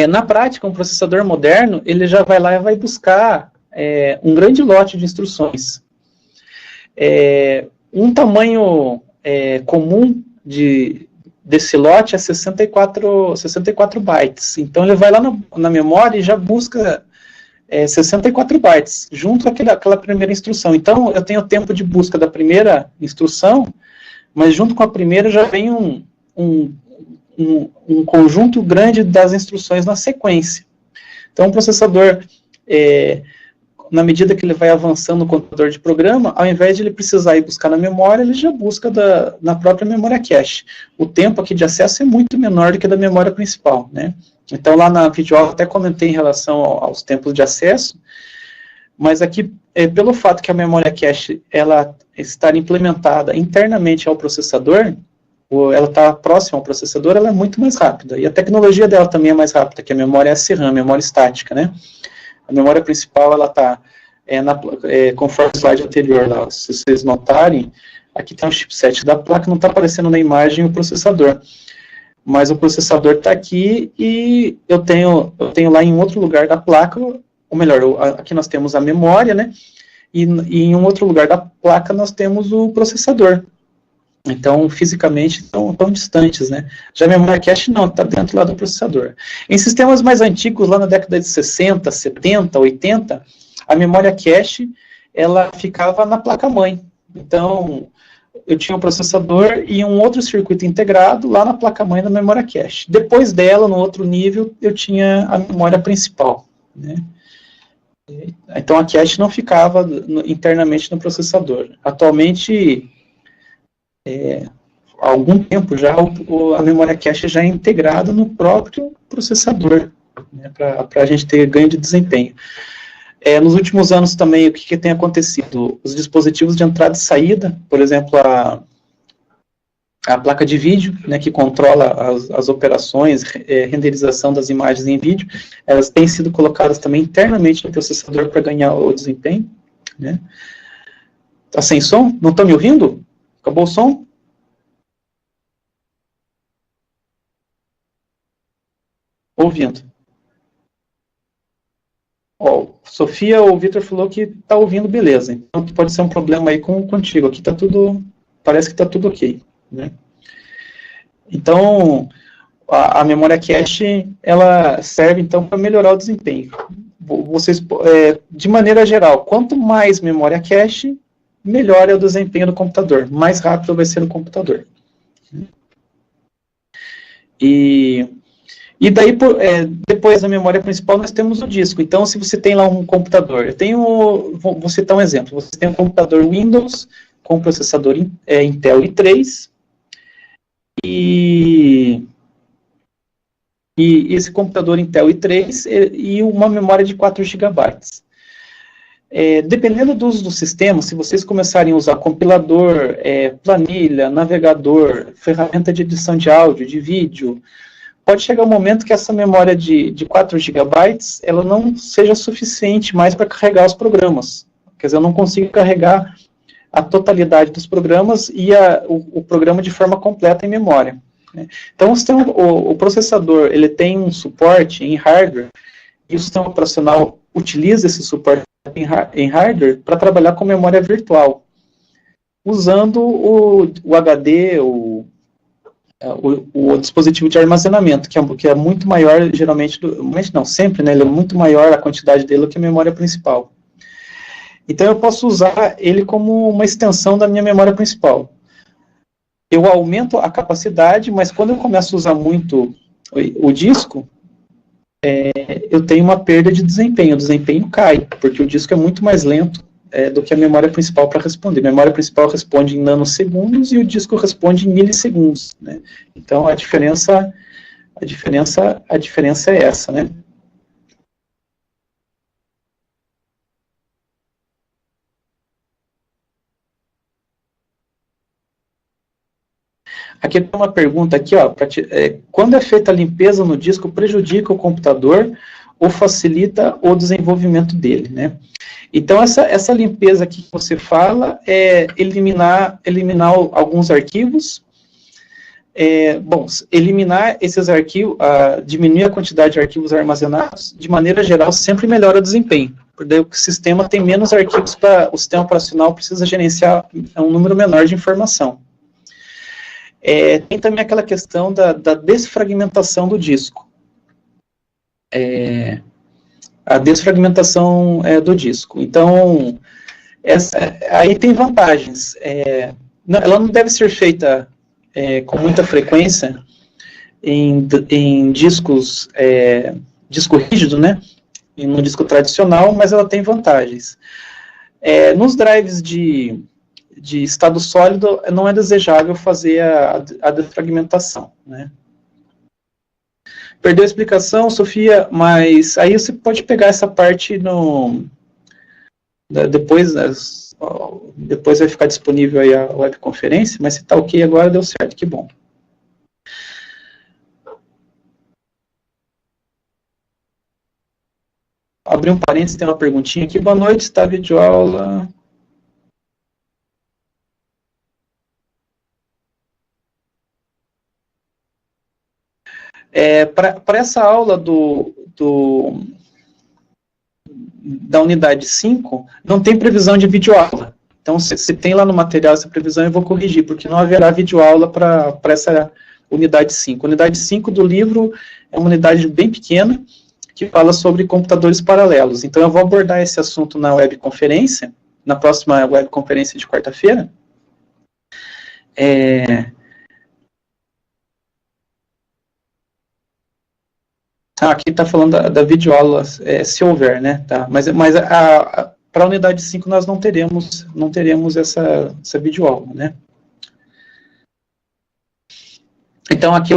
Na prática, um processador moderno, ele já vai lá e vai buscar um grande lote de instruções. Um tamanho comum desse lote é 64 bytes. Então, ele vai lá na memória e já busca 64 bytes, junto àquela primeira instrução. Então, eu tenho o tempo de busca da primeira instrução, mas junto com a primeira já vem um conjunto grande das instruções na sequência. Então, o processador, na medida que ele vai avançando no computador de programa, ao invés de ele precisar ir buscar na memória, ele já busca na própria memória cache. O tempo aqui de acesso é muito menor do que da memória principal, né? Então, lá na videoaula, até comentei em relação aos tempos de acesso, mas aqui, pelo fato que a memória cache, ela estar implementada internamente ao processador, ela está próxima ao processador, ela é muito mais rápida. E a tecnologia dela também é mais rápida, que a memória SRAM, memória estática, né? A memória principal, ela está, conforme o slide anterior, lá, se vocês notarem, aqui tem um chipset da placa, não está aparecendo na imagem o processador. Mas o processador está aqui e eu tenho lá em outro lugar da placa, ou melhor, aqui nós temos a memória, né? E em um outro lugar da placa nós temos o processador. Então, fisicamente, estão distantes, né? Já a memória cache não, está dentro lá do processador. Em sistemas mais antigos, lá na década de 60, 70, 80, a memória cache, ela ficava na placa-mãe. Então, eu tinha um processador e um outro circuito integrado lá na placa-mãe da memória cache. Depois dela, no outro nível, eu tinha a memória principal, né? Então, a cache não ficava internamente no processador. Atualmente, há algum tempo já, a memória cache já é integrada no próprio processador, né, para a gente ter ganho de desempenho. Nos últimos anos também, o que tem acontecido? Os dispositivos de entrada e saída, por exemplo, a placa de vídeo, né, que controla as operações, renderização das imagens em vídeo, elas têm sido colocadas também internamente no processador para ganhar o desempenho, né? Tá sem som? Não estão me ouvindo? Acabou o som? Ouvindo. Sofia ou o Vitor falou que está ouvindo, beleza. Então pode ser um problema aí contigo. Aqui está tudo, parece que está tudo ok, né? Então, a memória cache, ela serve então para melhorar o desempenho. Vocês, de maneira geral, quanto mais memória cache, melhor é o desempenho do computador, mais rápido vai ser o computador. E daí, depois da memória principal, nós temos o disco. Então, se você tem lá um computador, vou citar um exemplo, você tem um computador Windows com processador Intel i3, e esse computador Intel i3 e uma memória de 4 GB. Dependendo do uso do sistema, se vocês começarem a usar compilador, planilha, navegador, ferramenta de edição de áudio, de vídeo, pode chegar um momento que essa memória de 4 GB, ela não seja suficiente mais para carregar os programas. Quer dizer, eu não consigo carregar a totalidade dos programas e o programa de forma completa em memória, né? Então, o processador, ele tem um suporte em hardware, e o sistema operacional utiliza esse suporte em hardware para trabalhar com memória virtual, usando o HD, o dispositivo de armazenamento, que é muito maior, geralmente, mas não, sempre, né, ele é muito maior a quantidade dele do que a memória principal. Então, eu posso usar ele como uma extensão da minha memória principal. Eu aumento a capacidade, mas quando eu começo a usar muito o disco, eu tenho uma perda de desempenho, o desempenho cai, porque o disco é muito mais lento do que a memória principal para responder. A memória principal responde em nanosegundos e o disco responde em milissegundos, né? Então, a diferença é essa, né? Aqui tem uma pergunta aqui, ó, quando é feita a limpeza no disco, prejudica o computador ou facilita o desenvolvimento dele, né? Então, essa limpeza aqui que você fala é eliminar alguns arquivos. Bom, eliminar esses arquivos, diminuir a quantidade de arquivos armazenados, de maneira geral, sempre melhora o desempenho, porque o sistema tem menos arquivos o sistema operacional precisa gerenciar um número menor de informação. Tem também aquela questão da desfragmentação do disco. A desfragmentação do disco. Então, aí tem vantagens. Ela não deve ser feita com muita frequência em discos, disco rígido, né? E no disco tradicional, mas ela tem vantagens. Nos drives de estado sólido, não é desejável fazer a defragmentação, né? Perdeu a explicação, Sofia, mas aí você pode pegar essa parte depois vai ficar disponível aí a webconferência, mas se está ok agora, deu certo, que bom. Abrir um parênteses, tem uma perguntinha aqui. Boa noite, está a videoaula... Para essa aula da unidade 5, não tem previsão de videoaula. Então, se tem lá no material essa previsão, eu vou corrigir, porque não haverá videoaula para essa unidade 5. A unidade 5 do livro é uma unidade bem pequena, que fala sobre computadores paralelos. Então, eu vou abordar esse assunto na webconferência, na próxima webconferência de quarta-feira. Aqui está falando da videoaula, se houver, né? Tá? Mas para a unidade 5 nós não teremos essa videoaula, né? Então aqui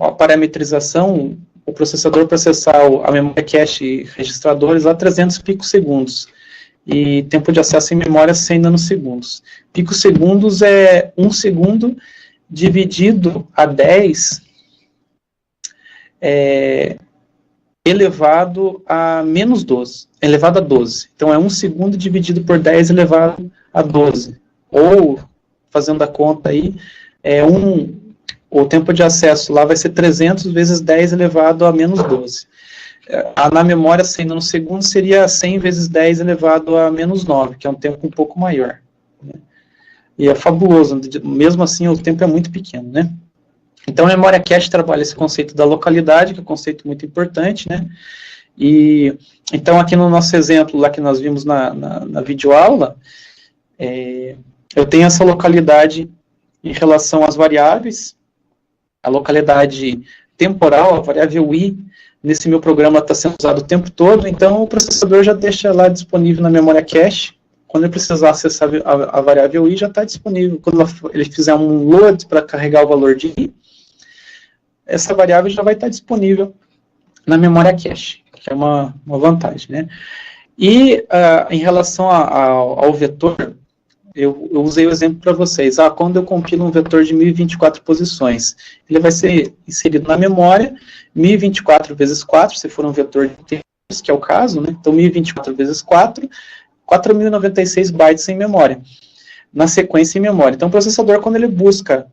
a parametrização, o processador processar a memória cache registradores a 300 picosegundos e tempo de acesso em memória 100 nanosegundos. Picosegundos é 1 segundo dividido a 10 elevado a menos 12, elevado a 12. Então, é 1 segundo dividido por 10 elevado a 12. Ou, fazendo a conta aí, o tempo de acesso lá vai ser 300 vezes 10 elevado a menos 12. Na memória, 100 nanosegundos, seria 100 vezes 10 elevado a menos 9, que é um tempo um pouco maior, né? E é fabuloso, mesmo assim o tempo é muito pequeno, né? Então, a memória cache trabalha esse conceito da localidade, que é um conceito muito importante, né? E, então, aqui no nosso exemplo, lá que nós vimos na videoaula, eu tenho essa localidade em relação às variáveis, a localidade temporal, a variável i, nesse meu programa está sendo usado o tempo todo, então o processador já deixa lá disponível na memória cache. Quando ele precisar acessar a variável i, já está disponível. Quando ele fizer um load para carregar o valor de i, essa variável já vai estar disponível na memória cache, que é uma vantagem, né? E em relação ao vetor, eu usei o exemplo para vocês. Quando eu compilo um vetor de 1024 posições, ele vai ser inserido na memória, 1024 vezes 4, se for um vetor de terços, que é o caso, né? Então, 1024 vezes 4, 4.096 bytes em memória, na sequência em memória. Então, o processador, quando ele busca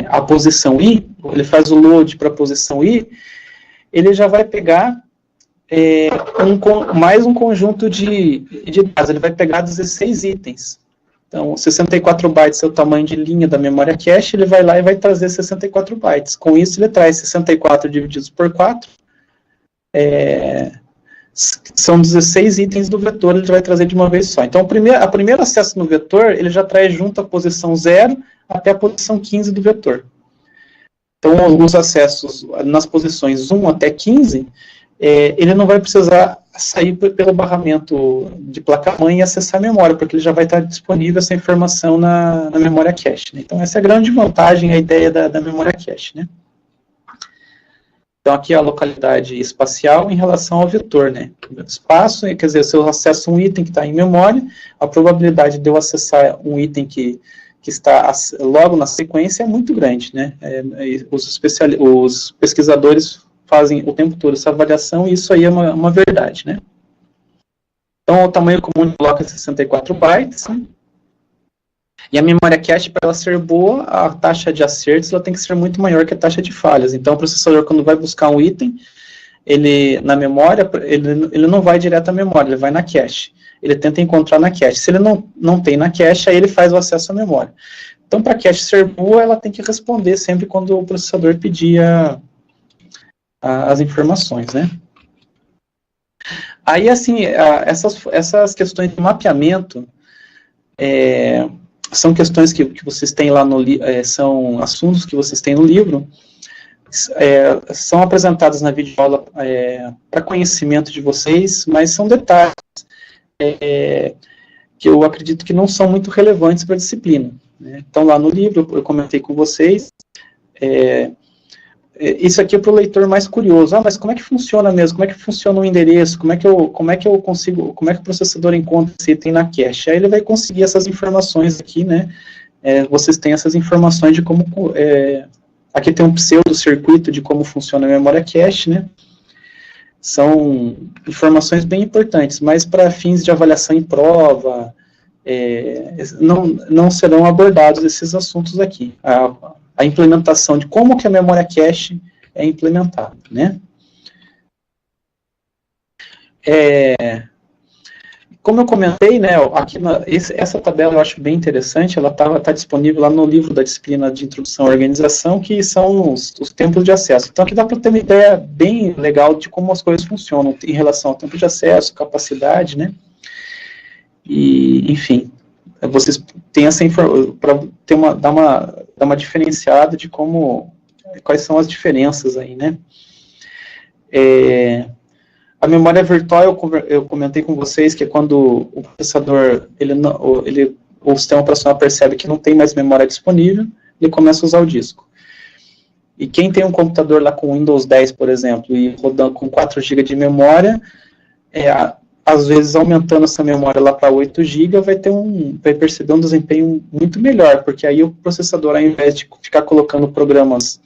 a posição i, ele faz o load para a posição i, ele já vai pegar mais um conjunto de dados, ele vai pegar 16 itens. Então, 64 bytes é o tamanho de linha da memória cache, ele vai lá e vai trazer 64 bytes. Com isso, ele traz 64 divididos por 4, são 16 itens do vetor, ele vai trazer de uma vez só. Então, a primeiro acesso no vetor, ele já traz junto a posição 0 até a posição 15 do vetor. Então, os acessos nas posições 1 até 15, ele não vai precisar sair pelo barramento de placa-mãe e acessar a memória, porque ele já vai estar disponível essa informação na memória cache, né? Então, essa é a grande vantagem, a ideia da memória cache, né? Então, aqui é a localidade espacial em relação ao vetor, né? Espaço, quer dizer, se eu acesso um item que está em memória, a probabilidade de eu acessar um item que está logo na sequência é muito grande, né? Os pesquisadores fazem o tempo todo essa avaliação, e isso aí é uma verdade, né? Então, o tamanho comum de bloco é 64 bytes, né? E a memória cache, para ela ser boa, a taxa de acertos ela tem que ser muito maior que a taxa de falhas. Então, o processador, quando vai buscar um item, na memória, ele não vai direto à memória, ele vai na cache. Ele tenta encontrar na cache. Se ele não tem na cache, aí ele faz o acesso à memória. Então, para a cache ser boa, ela tem que responder sempre quando o processador pedir as informações, né? Aí, assim, essas questões de mapeamento são questões que vocês têm lá no livro, são assuntos que vocês têm no livro, são apresentados na videoaula para conhecimento de vocês, mas são detalhes que eu acredito que não são muito relevantes para a disciplina, né? Então, lá no livro, eu comentei com vocês, isso aqui é para o leitor mais curioso. Mas como é que funciona mesmo? Como é que funciona o endereço? Como é que o processador encontra esse item na cache? Aí ele vai conseguir essas informações aqui, né? Vocês têm essas informações de como... aqui tem um pseudo-circuito de como funciona a memória cache, né? São informações bem importantes, mas para fins de avaliação em prova, não serão abordados esses assuntos aqui. A implementação de como que a memória cache é implementada, né? Como eu comentei, né, aqui essa tabela eu acho bem interessante, ela tá disponível lá no livro da disciplina de Introdução à Organização, que são os tempos de acesso. Então aqui dá para ter uma ideia bem legal de como as coisas funcionam em relação ao tempo de acesso, capacidade, né? E, enfim, vocês têm essa informação para dar uma diferenciada de quais são as diferenças aí, né? A memória virtual, eu comentei com vocês que é quando o processador, o sistema operacional percebe que não tem mais memória disponível, ele começa a usar o disco. E quem tem um computador lá com Windows 10, por exemplo, e rodando com 4 GB de memória, às vezes aumentando essa memória lá para 8 GB, vai perceber um desempenho muito melhor, porque aí o processador, ao invés de ficar colocando programas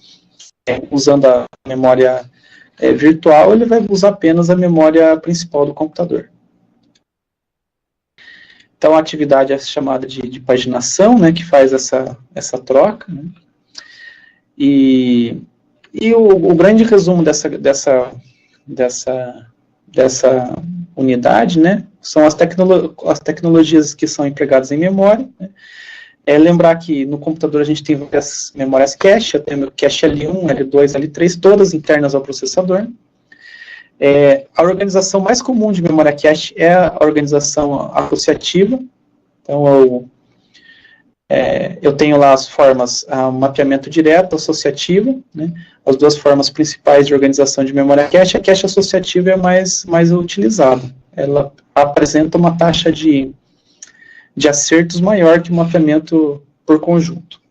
usando a memória virtual, ele vai usar apenas a memória principal do computador. Então, a atividade é chamada de paginação, né, que faz essa troca, né? E o grande resumo dessa unidade, né, são as tecnologias que são empregadas em memória, né? Lembrar que no computador a gente tem várias memórias cache, eu tenho cache L1, L2, L3, todas internas ao processador. A organização mais comum de memória cache é a organização associativa. Então, eu tenho lá as formas, mapeamento direto, associativo, né? As duas formas principais de organização de memória cache. A cache associativa é mais utilizada. Ela apresenta uma taxa de acertos maior que o mapeamento por conjunto.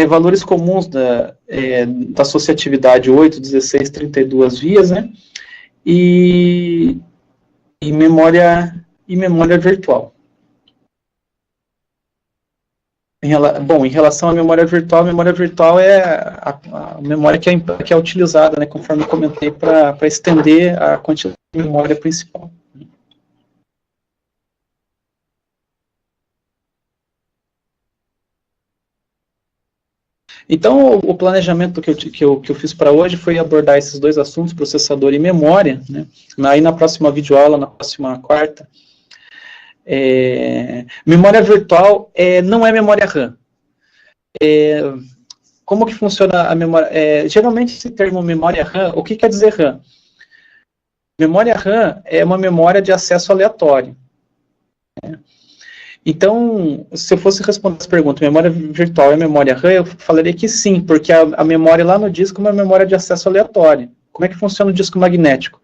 Valores comuns da associatividade 8, 16, 32 vias, né? E memória virtual. Em relação à memória virtual é a memória que é utilizada, né, conforme eu comentei, para estender a quantidade de memória principal. Então, o planejamento que eu fiz para hoje foi abordar esses dois assuntos, processador e memória, né? Aí na próxima videoaula, na próxima quarta, Memória virtual não é memória RAM. Como que funciona a memória? Geralmente esse termo memória RAM, o que quer dizer RAM? Memória RAM é uma memória de acesso aleatório. Então, se eu fosse responder essa pergunta, memória virtual é memória RAM, eu falaria que sim, porque a memória lá no disco é uma memória de acesso aleatório. Como é que funciona o disco magnético?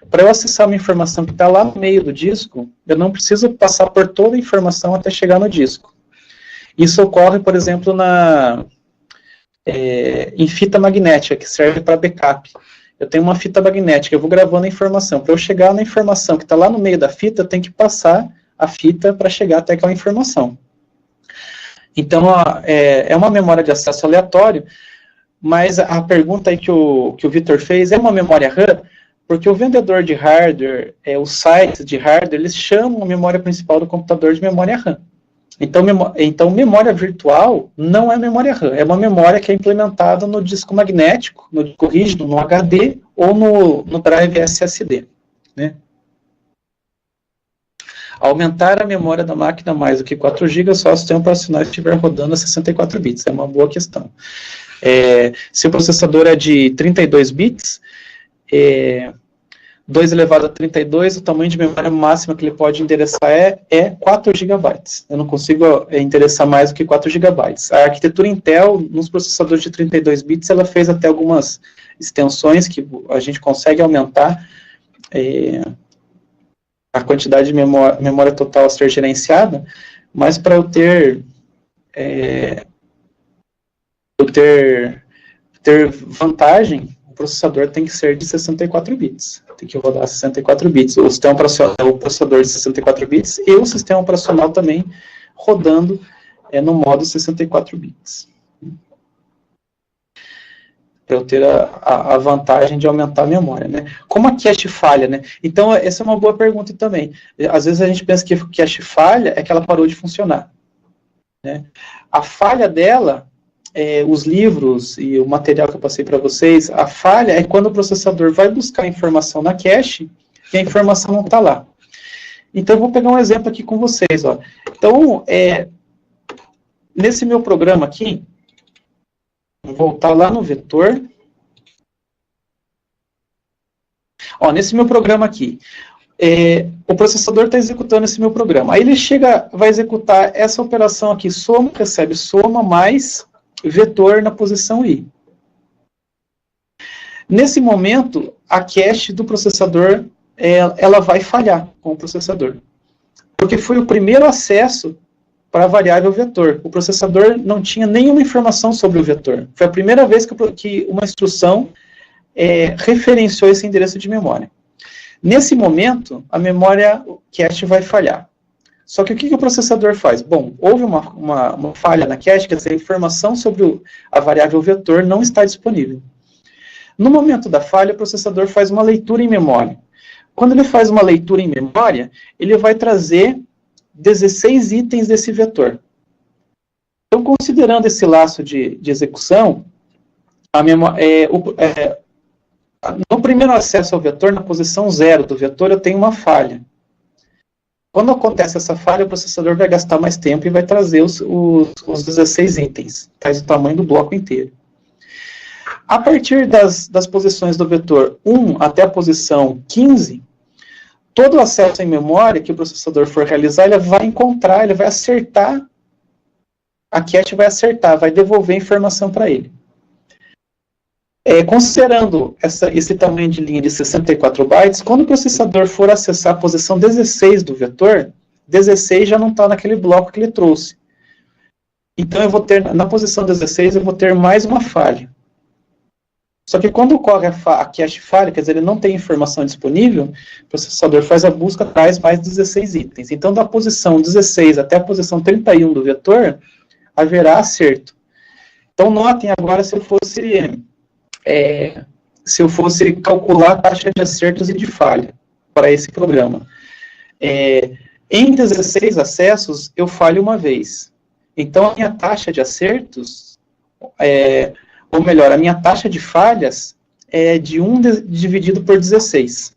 Para eu acessar uma informação que está lá no meio do disco, eu não preciso passar por toda a informação até chegar no disco. Isso ocorre, por exemplo, em fita magnética, que serve para backup. Eu tenho uma fita magnética, eu vou gravando a informação. Para eu chegar na informação que está lá no meio da fita, eu tenho que passar a fita para chegar até aquela informação. Então, é uma memória de acesso aleatório, mas a pergunta aí que o Vitor fez é uma memória RAM, porque o vendedor de hardware, os sites de hardware, eles chamam a memória principal do computador de memória RAM. Então, memória virtual não é memória RAM, é uma memória que é implementada no disco magnético, no disco rígido, no HD ou no drive SSD, né? Aumentar a memória da máquina mais do que 4 GB só se o sistema operacional estiver rodando a 64 bits, é uma boa questão. Se o processador é de 32 bits, 2 elevado a 32, o tamanho de memória máxima que ele pode endereçar é 4 GB. Eu não consigo endereçar mais do que 4 GB. A arquitetura Intel, nos processadores de 32 bits, ela fez até algumas extensões que a gente consegue aumentar a quantidade de memória total a ser gerenciada, mas para eu ter vantagem, o processador tem que ser de 64 bits. Tem que rodar 64 bits. O sistema operacional é o processador de 64 bits e o sistema operacional também rodando no modo 64 bits. Para eu ter a vantagem de aumentar a memória, né? Como a cache falha, né? Então, essa é uma boa pergunta também. Às vezes a gente pensa que a cache falha é que ela parou de funcionar, né? A falha dela, os livros e o material que eu passei para vocês, a falha é quando o processador vai buscar a informação na cache e a informação não está lá. Então, eu vou pegar um exemplo aqui com vocês, ó. Então, nesse meu programa aqui, vou voltar lá no vetor. Ó, nesse meu programa aqui, o processador está executando esse meu programa. Aí ele vai executar essa operação aqui, soma, recebe soma mais vetor na posição I. Nesse momento, a cache do processador, ela vai falhar com o processador. Porque foi o primeiro acesso para a variável vetor. O processador não tinha nenhuma informação sobre o vetor. Foi a primeira vez que uma instrução referenciou esse endereço de memória. Nesse momento, a memória cache vai falhar. Só que o que o processador faz? Bom, houve uma falha na cache, quer dizer, a informação sobre a variável vetor não está disponível. No momento da falha, o processador faz uma leitura em memória. Quando ele faz uma leitura em memória, ele vai trazer 16 itens desse vetor. Então, considerando esse laço de execução, no primeiro acesso ao vetor, na posição 0 do vetor, eu tenho uma falha. Quando acontece essa falha, o processador vai gastar mais tempo e vai trazer os 16 itens, faz o tamanho do bloco inteiro. A partir das posições do vetor 1 até a posição 15, todo o acesso em memória que o processador for realizar, ele vai encontrar, ele vai acertar, a cache vai acertar, vai devolver a informação para ele. Considerando esse tamanho de linha de 64 bytes, quando o processador for acessar a posição 16 do vetor, 16 já não está naquele bloco que ele trouxe. Então, na posição 16, eu vou ter mais uma falha. Só que quando ocorre a cache falha, quer dizer, ele não tem informação disponível, o processador faz a busca, traz mais 16 itens. Então, da posição 16 até a posição 31 do vetor, haverá acerto. Então, notem agora se eu fosse calcular a taxa de acertos e de falha para esse programa. Em 16 acessos, eu falho uma vez. Então, a minha taxa de acertos, ou melhor, a minha taxa de falhas é de 1 dividido por 16.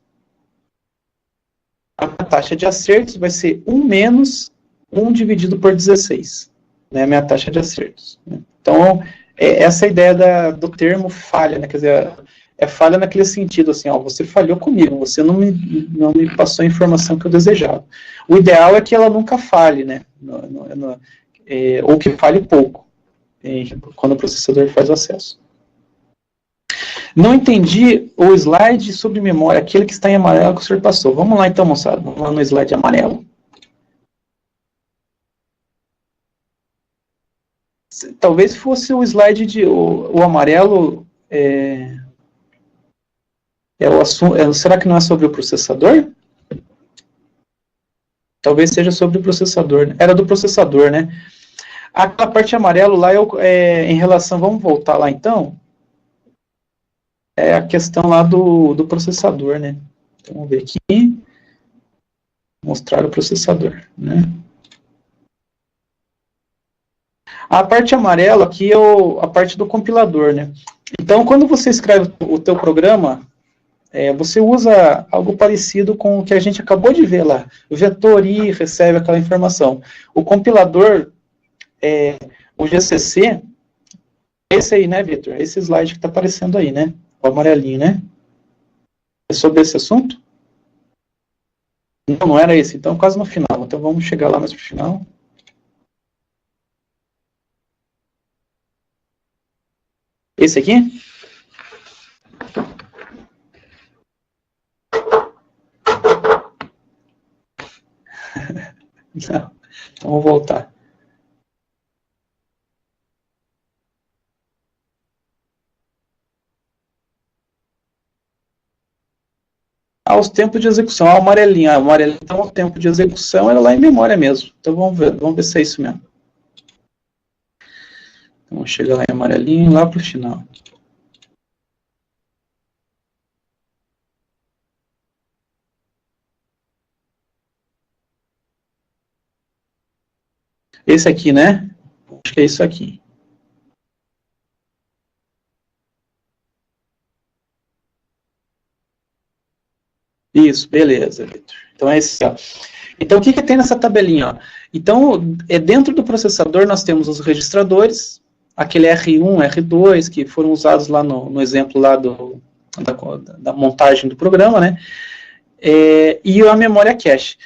A taxa de acertos vai ser 1 menos 1 dividido por 16. Né, a minha taxa de acertos. Né? Então, essa é a ideia do termo falha, né? Quer dizer, é falha naquele sentido, assim, ó, você falhou comigo, você não me passou a informação que eu desejava. O ideal é que ela nunca falhe, né? Ou que falhe pouco, quando o processador faz o acesso. Não entendi o slide sobre memória, aquele que está em amarelo que o senhor passou. Vamos lá então, moçada, vamos lá no slide amarelo. Talvez fosse o slide de o amarelo o assunto. Será que não é sobre o processador? Talvez seja sobre o processador. Né? Era do processador, né? Aquela parte amarela lá em relação. Vamos voltar lá então. É a questão lá do processador, né? Então, vamos ver aqui. Mostrar o processador, né? A parte amarela aqui é a parte do compilador, né? Então, quando você escreve o teu programa, você usa algo parecido com o que a gente acabou de ver lá. O vetor I recebe aquela informação. O compilador, o GCC, esse aí, né, Vitor? Esse slide que está aparecendo aí, né? O amarelinho, né? É sobre esse assunto? Não era esse. Então, quase no final. Então, vamos chegar lá mais para o final. Esse aqui? Não. Então, vamos voltar. Os tempos de execução, a amarelinha. Então, o tempo de execução era lá em memória mesmo. Então, vamos ver se é isso mesmo. Então, chega lá em amarelinho, lá para o final. Esse aqui, né? Acho que é isso aqui. Isso, beleza, Vitor. Então, é esse, ó. Então, o que tem nessa tabelinha? Ó? Então, dentro do processador, nós temos os registradores, aquele R1, R2, que foram usados lá no exemplo lá da montagem do programa, né? E a memória cache.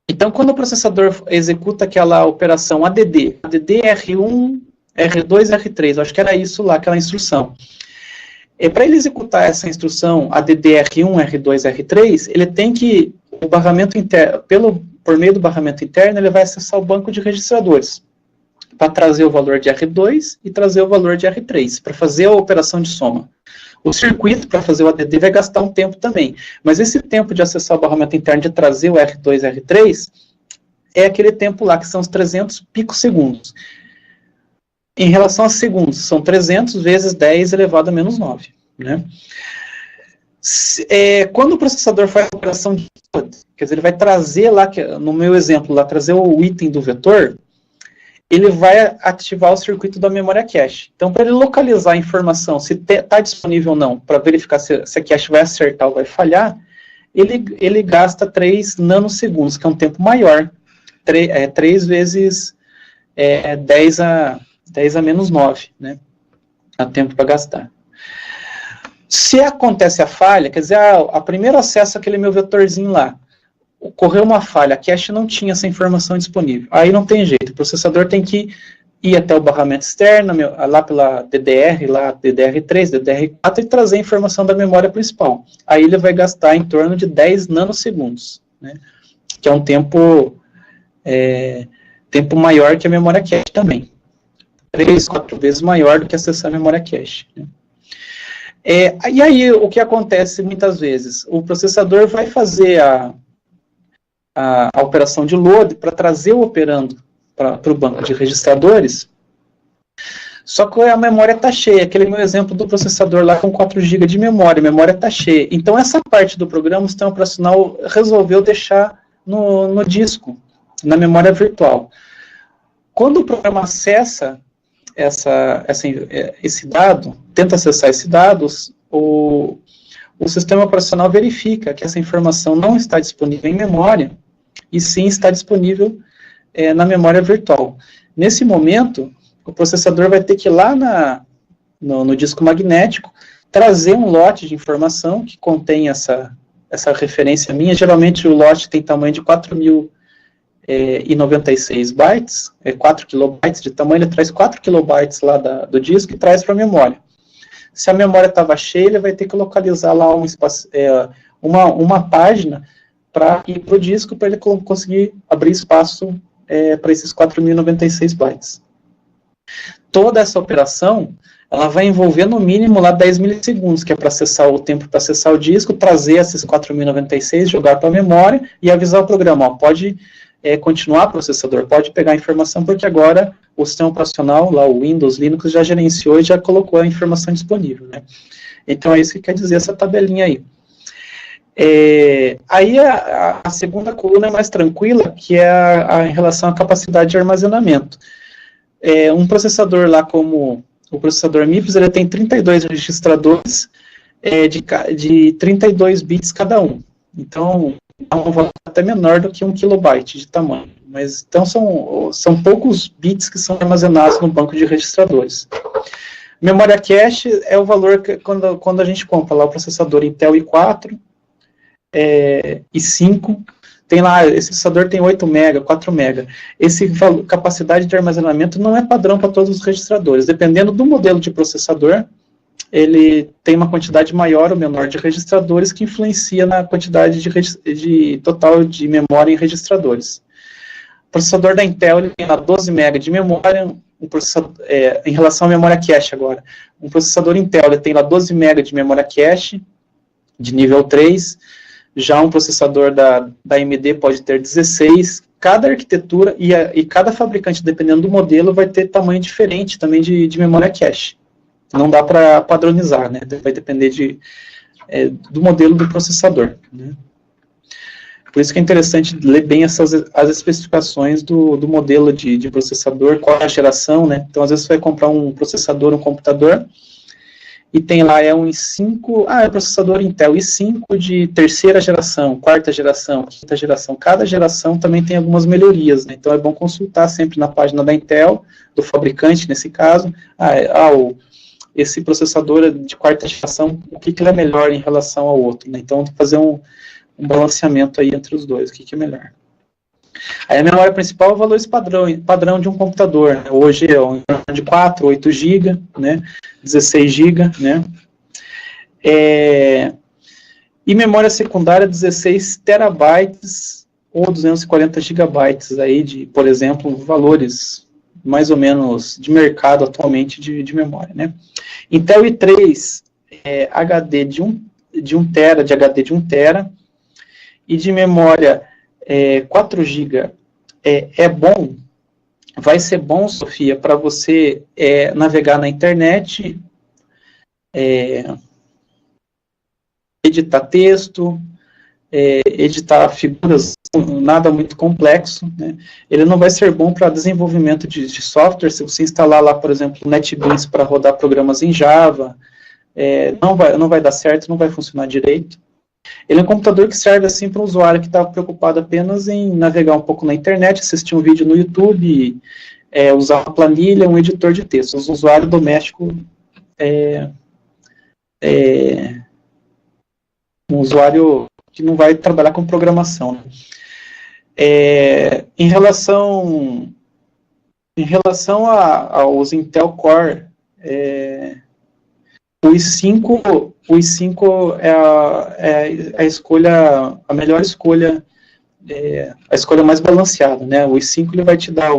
Então, quando o processador executa aquela operação ADD R1, R2, R3, eu acho que era isso lá, aquela instrução. Para ele executar essa instrução ADD R1, R2, R3, ele tem que, o barramento interno, por meio do barramento interno, ele vai acessar o banco de registradores, para trazer o valor de R2 e trazer o valor de R3, para fazer a operação de soma. O circuito, para fazer o ADD, vai gastar um tempo também. Mas esse tempo de acessar o barramento interno, de trazer o R2 e R3, é aquele tempo lá, que são os 300 picosegundos. Em relação a segundos, são 300 vezes 10 elevado a menos 9. Né? Quando o processador faz a operação de... Quer dizer, ele vai trazer lá, no meu exemplo, lá, trazer o item do vetor, ele vai ativar o circuito da memória cache. Então, para ele localizar a informação, se está disponível ou não, para verificar se a cache vai acertar ou vai falhar, ele gasta 3 nanosegundos, que é um tempo maior. 3 vezes 10 a menos 9, né? Há tempo para gastar. Se acontece a falha, quer dizer, a primeiro acesso àquele meu vetorzinho lá, ocorreu uma falha, a cache não tinha essa informação disponível. Aí não tem jeito, o processador tem que ir até o barramento externo, lá pela DDR, lá DDR3, DDR4, e trazer a informação da memória principal. Aí ele vai gastar em torno de 10 nanosegundos, né? Que é um tempo maior que a memória cache também. 3, 4 vezes maior do que acessar a memória cache. Né? E aí, o que acontece muitas vezes? O processador vai fazer a operação de load para trazer o operando para o banco de registradores, só que a memória está cheia. Aquele meu exemplo do processador lá com 4 GB de memória, a memória está cheia. Então, essa parte do programa, o sistema operacional resolveu deixar no disco, na memória virtual. Quando o programa acessa esse dado, tenta acessar esse dado, o o sistema operacional verifica que essa informação não está disponível em memória, e sim está disponível na memória virtual. Nesse momento, o processador vai ter que ir lá no disco magnético, trazer um lote de informação que contém essa referência minha. Geralmente o lote tem tamanho de 4.096 bytes, 4 kilobytes de tamanho, ele traz 4 kilobytes lá do disco e traz para a memória. Se a memória estava cheia, ele vai ter que localizar lá uma página para ir para o disco, para ele conseguir abrir espaço para esses 4.096 bytes. Toda essa operação, ela vai envolver no mínimo lá 10 milissegundos, que é para acessar o tempo para acessar o disco, trazer esses 4.096, jogar para a memória e avisar o programa, ó, pode continuar processador, pode pegar a informação, porque agora o sistema operacional, lá o Windows, Linux, já gerenciou e já colocou a informação disponível, né? Então é isso que quer dizer essa tabelinha aí. Aí a segunda coluna é mais tranquila, que é em relação à capacidade de armazenamento. Um processador lá como o processador MIPS, ele tem 32 registradores de 32 bits cada um. Então, é um valor até menor do que 1 kilobyte de tamanho. Mas, então, são poucos bits que são armazenados no banco de registradores. Memória cache é o valor que, quando a gente compra lá o processador Intel i4, i5, tem lá, esse processador tem 8 MB, 4 MB. Capacidade de armazenamento não é padrão para todos os registradores. Dependendo do modelo de processador, ele tem uma quantidade maior ou menor de registradores que influencia na quantidade total de memória em registradores. O processador da Intel ele tem lá 12 MB de memória, em relação à memória cache agora. Um processador Intel ele tem lá 12 MB de memória cache, de nível 3, já um processador da AMD pode ter 16, cada arquitetura e cada fabricante, dependendo do modelo, vai ter tamanho diferente também de memória cache. Não dá para padronizar, né? Vai depender do modelo do processador, né? Por isso que é interessante ler bem as especificações do modelo de processador, qual é a geração, né? Então, às vezes você vai comprar um processador, um computador, e tem lá um i5, processador Intel i5 de terceira geração, quarta geração, quinta geração. Cada geração também tem algumas melhorias, né? Então é bom consultar sempre na página da Intel, do fabricante nesse caso, esse processador de quarta geração, o que ele é melhor em relação ao outro, né? Então fazer um balanceamento aí entre os dois, o que é melhor. Aí a memória principal é o valor padrão de um computador, né? Hoje é de 4, 8 GB, né? 16 GB, né? E memória secundária 16 terabytes ou 240 gigabytes aí de, por exemplo, valores mais ou menos de mercado atualmente de memória, né? Intel i3 HD de 1 tera, de HD de 1 tera, e de memória 4 GB bom, vai ser bom, Sofia, para você navegar na internet, editar texto, editar figuras, nada muito complexo, né? Ele não vai ser bom para desenvolvimento de software. Se você instalar lá, por exemplo, o NetBeans para rodar programas em Java, não vai dar certo, não vai funcionar direito. Ele é um computador que serve assim para um usuário que está preocupado apenas em navegar um pouco na internet, assistir um vídeo no YouTube, usar uma planilha, um editor de texto. Um usuário doméstico um usuário que não vai trabalhar com programação, né? Em relação aos Intel Core, o i5 é a escolha, a melhor escolha, a escolha mais balanceada, né? O i5 ele vai te dar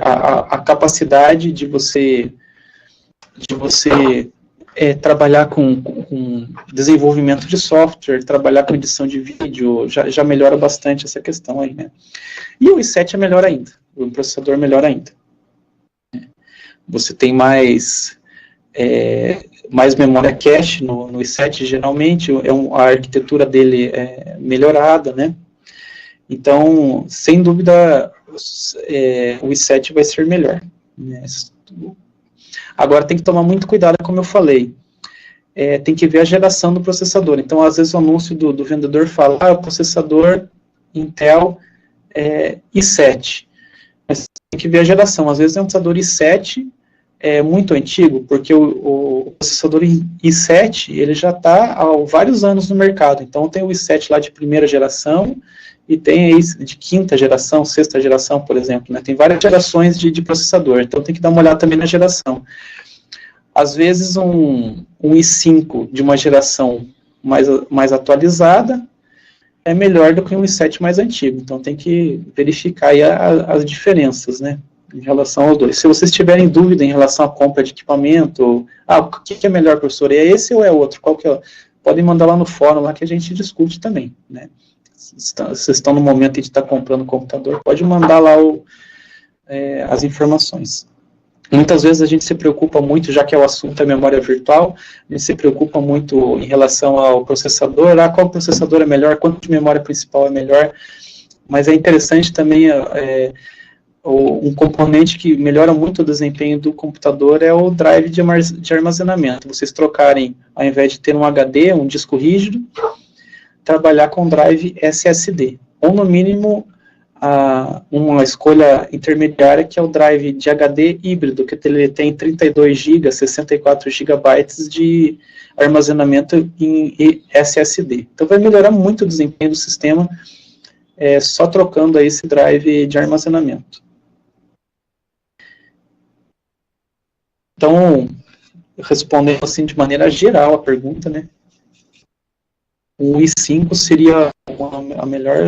a capacidade de você trabalhar com desenvolvimento de software, trabalhar com edição de vídeo, já melhora bastante essa questão aí, né? E o i7 é melhor ainda, o processador melhor ainda. Você tem mais memória cache no i7, geralmente, a arquitetura dele é melhorada, né? Então, sem dúvida, o i7 vai ser melhor, né? Agora tem que tomar muito cuidado, como eu falei. tem que ver a geração do processador. Então, às vezes o anúncio do vendedor fala, o processador Intel i7. Mas tem que ver a geração. Às vezes é um processador i7 muito antigo, porque o processador i7 ele já está há vários anos no mercado. Então tem o i7 lá de primeira geração e tem aí de quinta geração, sexta geração, por exemplo. Né? Tem várias gerações de processador, então tem que dar uma olhada também na geração. Às vezes um i5 de uma geração mais atualizada é melhor do que um i7 mais antigo. Então tem que verificar aí as diferenças, né, em relação aos dois. Se vocês tiverem dúvida em relação à compra de equipamento, o que é melhor, professor? É esse ou é outro? Qual que é? Podem mandar lá no fórum lá que a gente discute também, né? Se vocês estão no momento de estar comprando um computador, pode mandar lá as informações. Muitas vezes a gente se preocupa muito, já que é o assunto da memória virtual, a gente se preocupa muito em relação ao processador, qual processador é melhor, quanto de memória principal é melhor, mas é interessante também, um componente que melhora muito o desempenho do computador é o drive de armazenamento. Vocês trocarem, ao invés de ter um HD, um disco rígido, trabalhar com drive SSD, ou no mínimo uma escolha intermediária que é o drive de HD híbrido, que ele tem 32 GB, 64 GB de armazenamento em SSD. Então vai melhorar muito o desempenho do sistema só trocando aí esse drive de armazenamento. Então, respondendo assim de maneira geral a pergunta, né? O i5 seria a melhor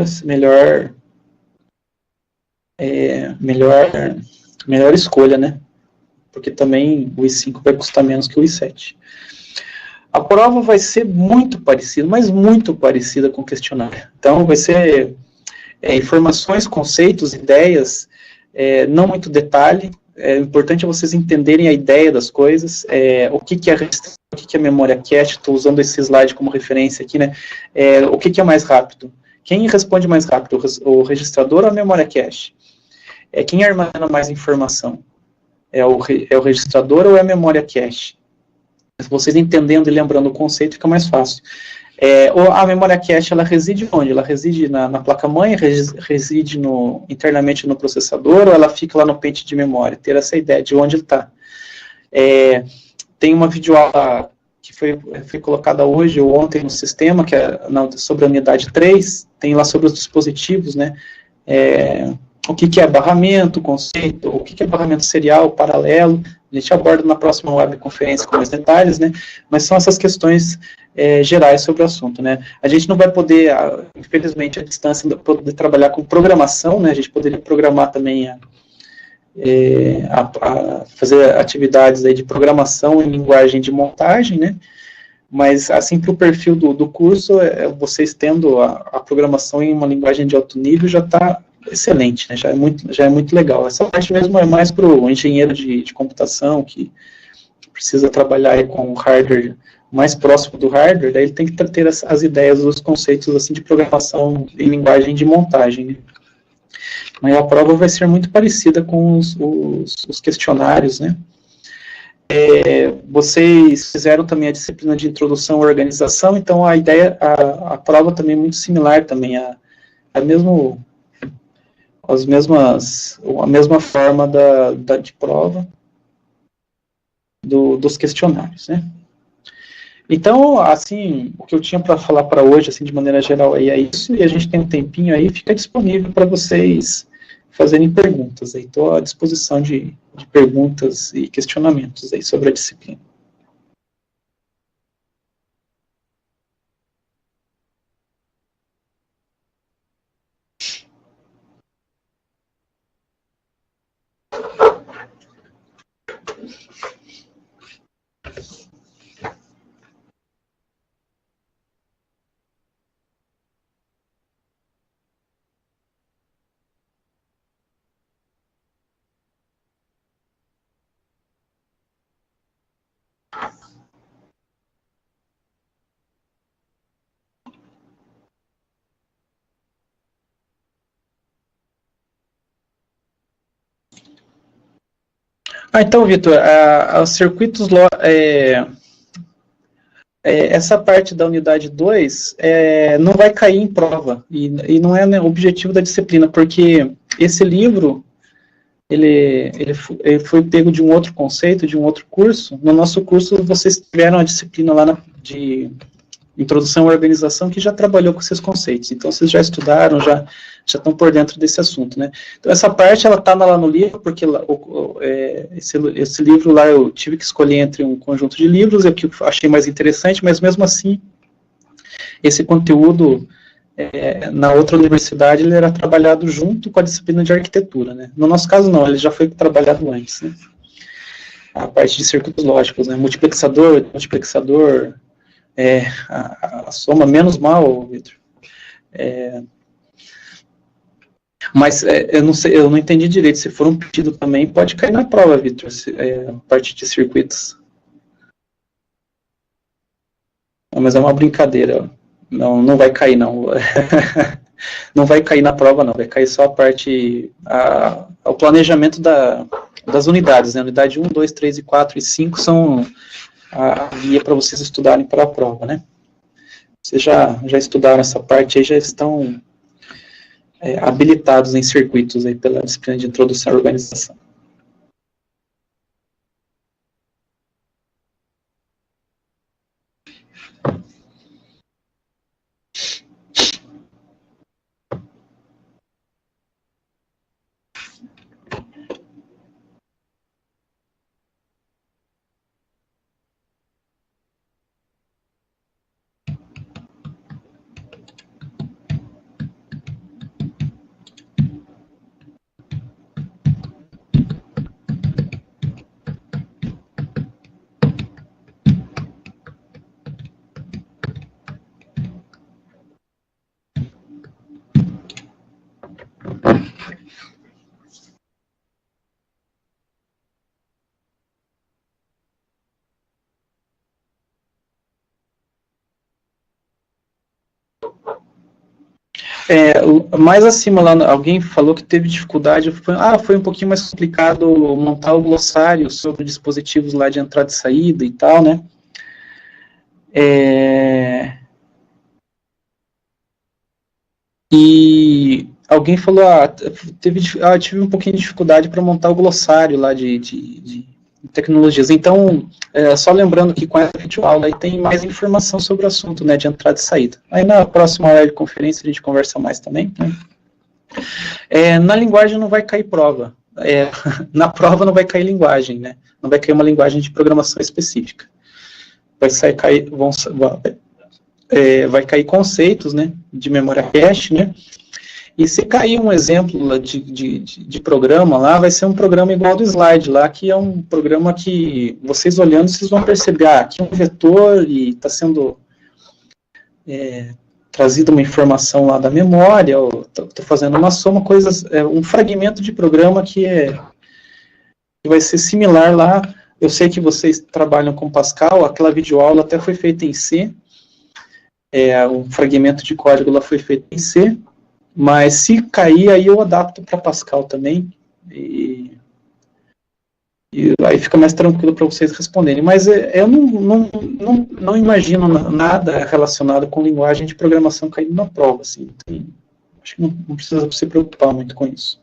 escolha, né? Porque também o i5 vai custar menos que o i7. A prova vai ser muito parecida, mas muito parecida com o questionário. Então, vai ser informações, conceitos, ideias, não muito detalhe. É importante vocês entenderem a ideia das coisas, o que é o que é memória cache. Estou usando esse slide como referência aqui, né? O que é mais rápido? Quem responde mais rápido, o registrador ou a memória cache? Quem armazena mais informação? É o registrador ou é a memória cache? Se vocês entendendo e lembrando o conceito, fica mais fácil. A memória cache, ela reside onde? Ela reside na placa-mãe, reside internamente no processador, ou ela fica lá no pente de memória? Ter essa ideia de onde está. Tem uma videoaula que foi colocada hoje ou ontem no sistema, que é sobre a unidade 3, tem lá sobre os dispositivos, né? O que é barramento, conceito, o que é barramento serial, paralelo. A gente aborda na próxima webconferência com mais detalhes, né? Mas são essas questões gerais sobre o assunto, né? A gente não vai poder, infelizmente, à distância, poder trabalhar com programação, né? A gente poderia programar também fazer atividades aí de programação em linguagem de montagem, né? Mas, assim, para o perfil do curso, vocês tendo a programação em uma linguagem de alto nível já está excelente, né? Já é muito legal. Essa parte mesmo é mais para o engenheiro de computação, que precisa trabalhar aí com o hardware mais próximo do hardware, daí ele tem que ter as ideias, os conceitos assim, de programação em linguagem de montagem, né? Mas a prova vai ser muito parecida com os questionários, né? Vocês fizeram também a disciplina de introdução à organização, então a ideia, a prova também é muito similar também, a mesma forma de prova dos questionários, né? Então, assim, o que eu tinha para falar para hoje, assim, de maneira geral, aí é isso, e a gente tem um tempinho aí, fica disponível para vocês fazerem perguntas. Estou à disposição de perguntas e questionamentos aí sobre a disciplina. Então, Vitor, os circuitos essa parte da unidade 2 não vai cair em prova, e não é, né, o objetivo da disciplina, porque esse livro, ele foi pego de um outro conceito, de um outro curso. No nosso curso, vocês tiveram a disciplina lá de Introdução à Organização, que já trabalhou com esses conceitos, então vocês já estudaram, já estão por dentro desse assunto, né? Então essa parte, ela está lá no livro, porque esse livro lá eu tive que escolher entre um conjunto de livros, é o que eu achei mais interessante, mas mesmo assim, esse conteúdo, na outra universidade, ele era trabalhado junto com a disciplina de arquitetura, né? No nosso caso não, ele já foi trabalhado antes, né? A parte de circuitos lógicos, né? Multiplexador, a soma, menos mal, Vitor. Mas eu não sei, eu não entendi direito. Se for um pedido também, pode cair na prova, Vitor, a parte de circuitos. Mas é uma brincadeira. Não vai cair, não. Não vai cair na prova, não. Vai cair só a parte, o planejamento das unidades, né? Unidade 1, 2, 3, 4 e 5 são a guia para vocês estudarem para a prova, né? Vocês já estudaram essa parte aí, já estão habilitados em circuitos aí pela disciplina de Introdução à Organização. Mais acima lá, alguém falou que teve dificuldade, foi um pouquinho mais complicado montar o glossário sobre dispositivos lá de entrada e saída e tal, né? E alguém falou, tive um pouquinho de dificuldade para montar o glossário lá de tecnologias. Então, só lembrando que com essa videoaula aí tem mais informação sobre o assunto, né, de entrada e saída. Aí na próxima hora de conferência a gente conversa mais também, né? Na linguagem não vai cair prova. Na prova não vai cair linguagem, né? Não vai cair uma linguagem de programação específica. Vai cair conceitos, né, de memória cache, né? E se cair um exemplo de programa lá, vai ser um programa igual ao do slide lá, que é um programa que, vocês olhando, vocês vão perceber, aqui é um vetor e está sendo trazida uma informação lá da memória, estou fazendo uma soma, um fragmento de programa que vai ser similar lá. Eu sei que vocês trabalham com Pascal, aquela videoaula até foi feita em C, um fragmento de código lá foi feito em C, mas se cair, aí eu adapto para Pascal também, e aí fica mais tranquilo para vocês responderem. Mas eu não imagino nada relacionado com linguagem de programação caindo na prova, assim. Acho que não precisa se preocupar muito com isso.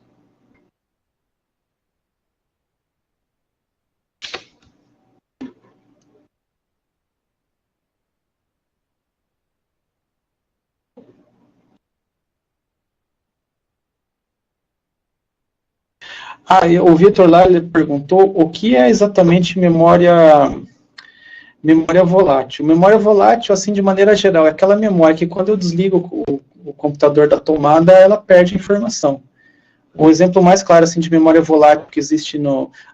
O Vitor lá, ele perguntou o que é exatamente memória volátil. Memória volátil, assim, de maneira geral, é aquela memória que quando eu desligo o computador da tomada, ela perde informação. O exemplo mais claro, assim, de memória volátil que existe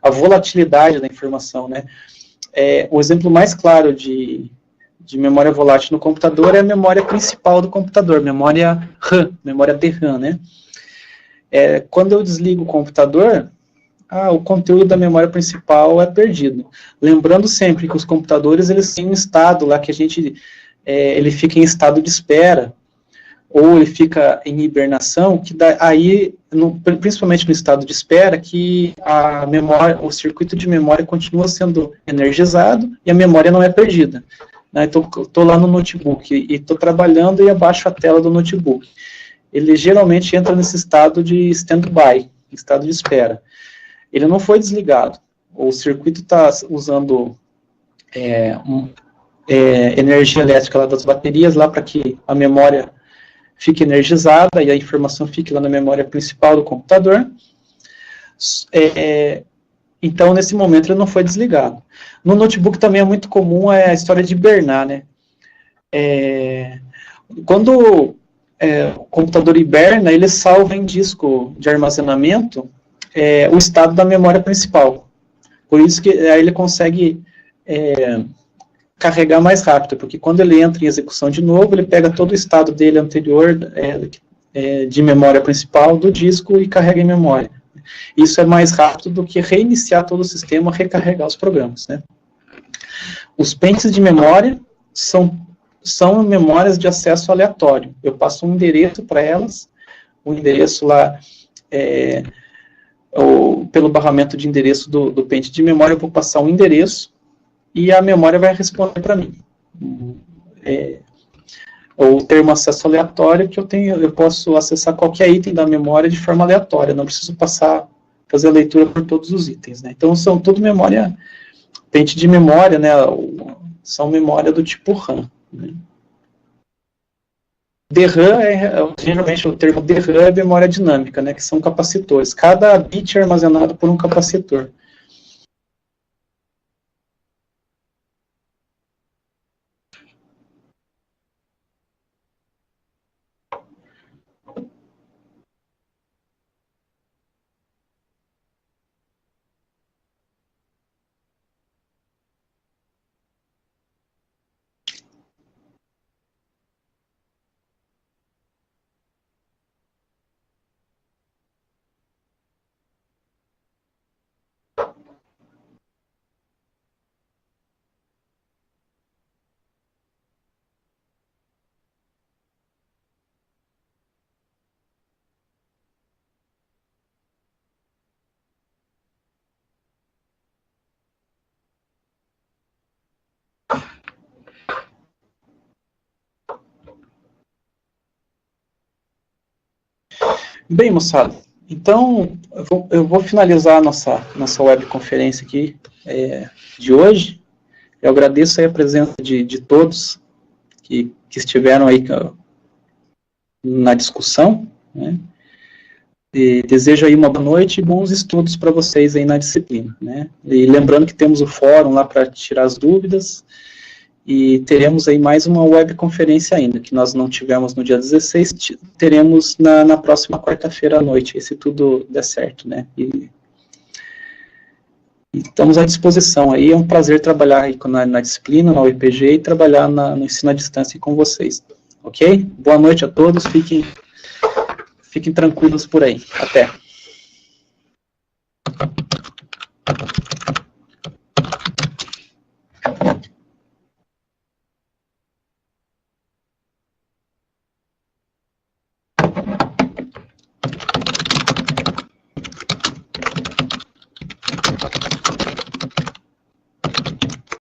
a volatilidade da informação, né? O exemplo mais claro de memória volátil no computador é a memória principal do computador, memória RAM, memória DRAM, né? Quando eu desligo o computador, o conteúdo da memória principal é perdido. Lembrando sempre que os computadores, eles têm um estado lá que ele fica em estado de espera, ou ele fica em hibernação, que aí, principalmente no estado de espera, que o circuito de memória continua sendo energizado e a memória não é perdida. né, estou lá no notebook e estou trabalhando e abaixo a tela do notebook. Ele geralmente entra nesse estado de stand-by, estado de espera. Ele não foi desligado. O circuito está usando energia elétrica lá das baterias lá para que a memória fique energizada e a informação fique lá na memória principal do computador. Então, nesse momento, ele não foi desligado. No notebook também é muito comum a história de hibernar, né? Quando o computador hiberna, ele salva em disco de armazenamento o estado da memória principal. Por isso que aí ele consegue carregar mais rápido, porque quando ele entra em execução de novo, ele pega todo o estado dele anterior de memória principal do disco e carrega em memória. Isso é mais rápido do que reiniciar todo o sistema, recarregar os programas, né? Os pentes de memória são memórias de acesso aleatório. Eu passo um endereço para elas, o endereço lá, pelo barramento de endereço do pente de memória, eu vou passar um endereço e a memória vai responder para mim. Ou ter um acesso aleatório que eu posso acessar qualquer item da memória de forma aleatória, não preciso fazer a leitura por todos os itens, né? Então, são tudo memória, pente de memória, né? São memória do tipo RAM, né? DRAM, geralmente o termo DRAM é memória dinâmica, né? Que são capacitores. Cada bit é armazenado por um capacitor. Bem, moçada, então eu vou finalizar a nossa webconferência aqui de hoje. Eu agradeço aí a presença de todos que estiveram aí na discussão, né? E desejo aí uma boa noite e bons estudos para vocês aí na disciplina, né? E lembrando que temos o fórum lá para tirar as dúvidas, e teremos aí mais uma webconferência ainda, que nós não tivemos no dia 16, teremos na próxima quarta-feira à noite, se tudo der certo, né? E estamos à disposição aí, é um prazer trabalhar aí na disciplina, na UEPG, e trabalhar no ensino à distância com vocês, ok? Boa noite a todos, fiquem tranquilos por aí, até.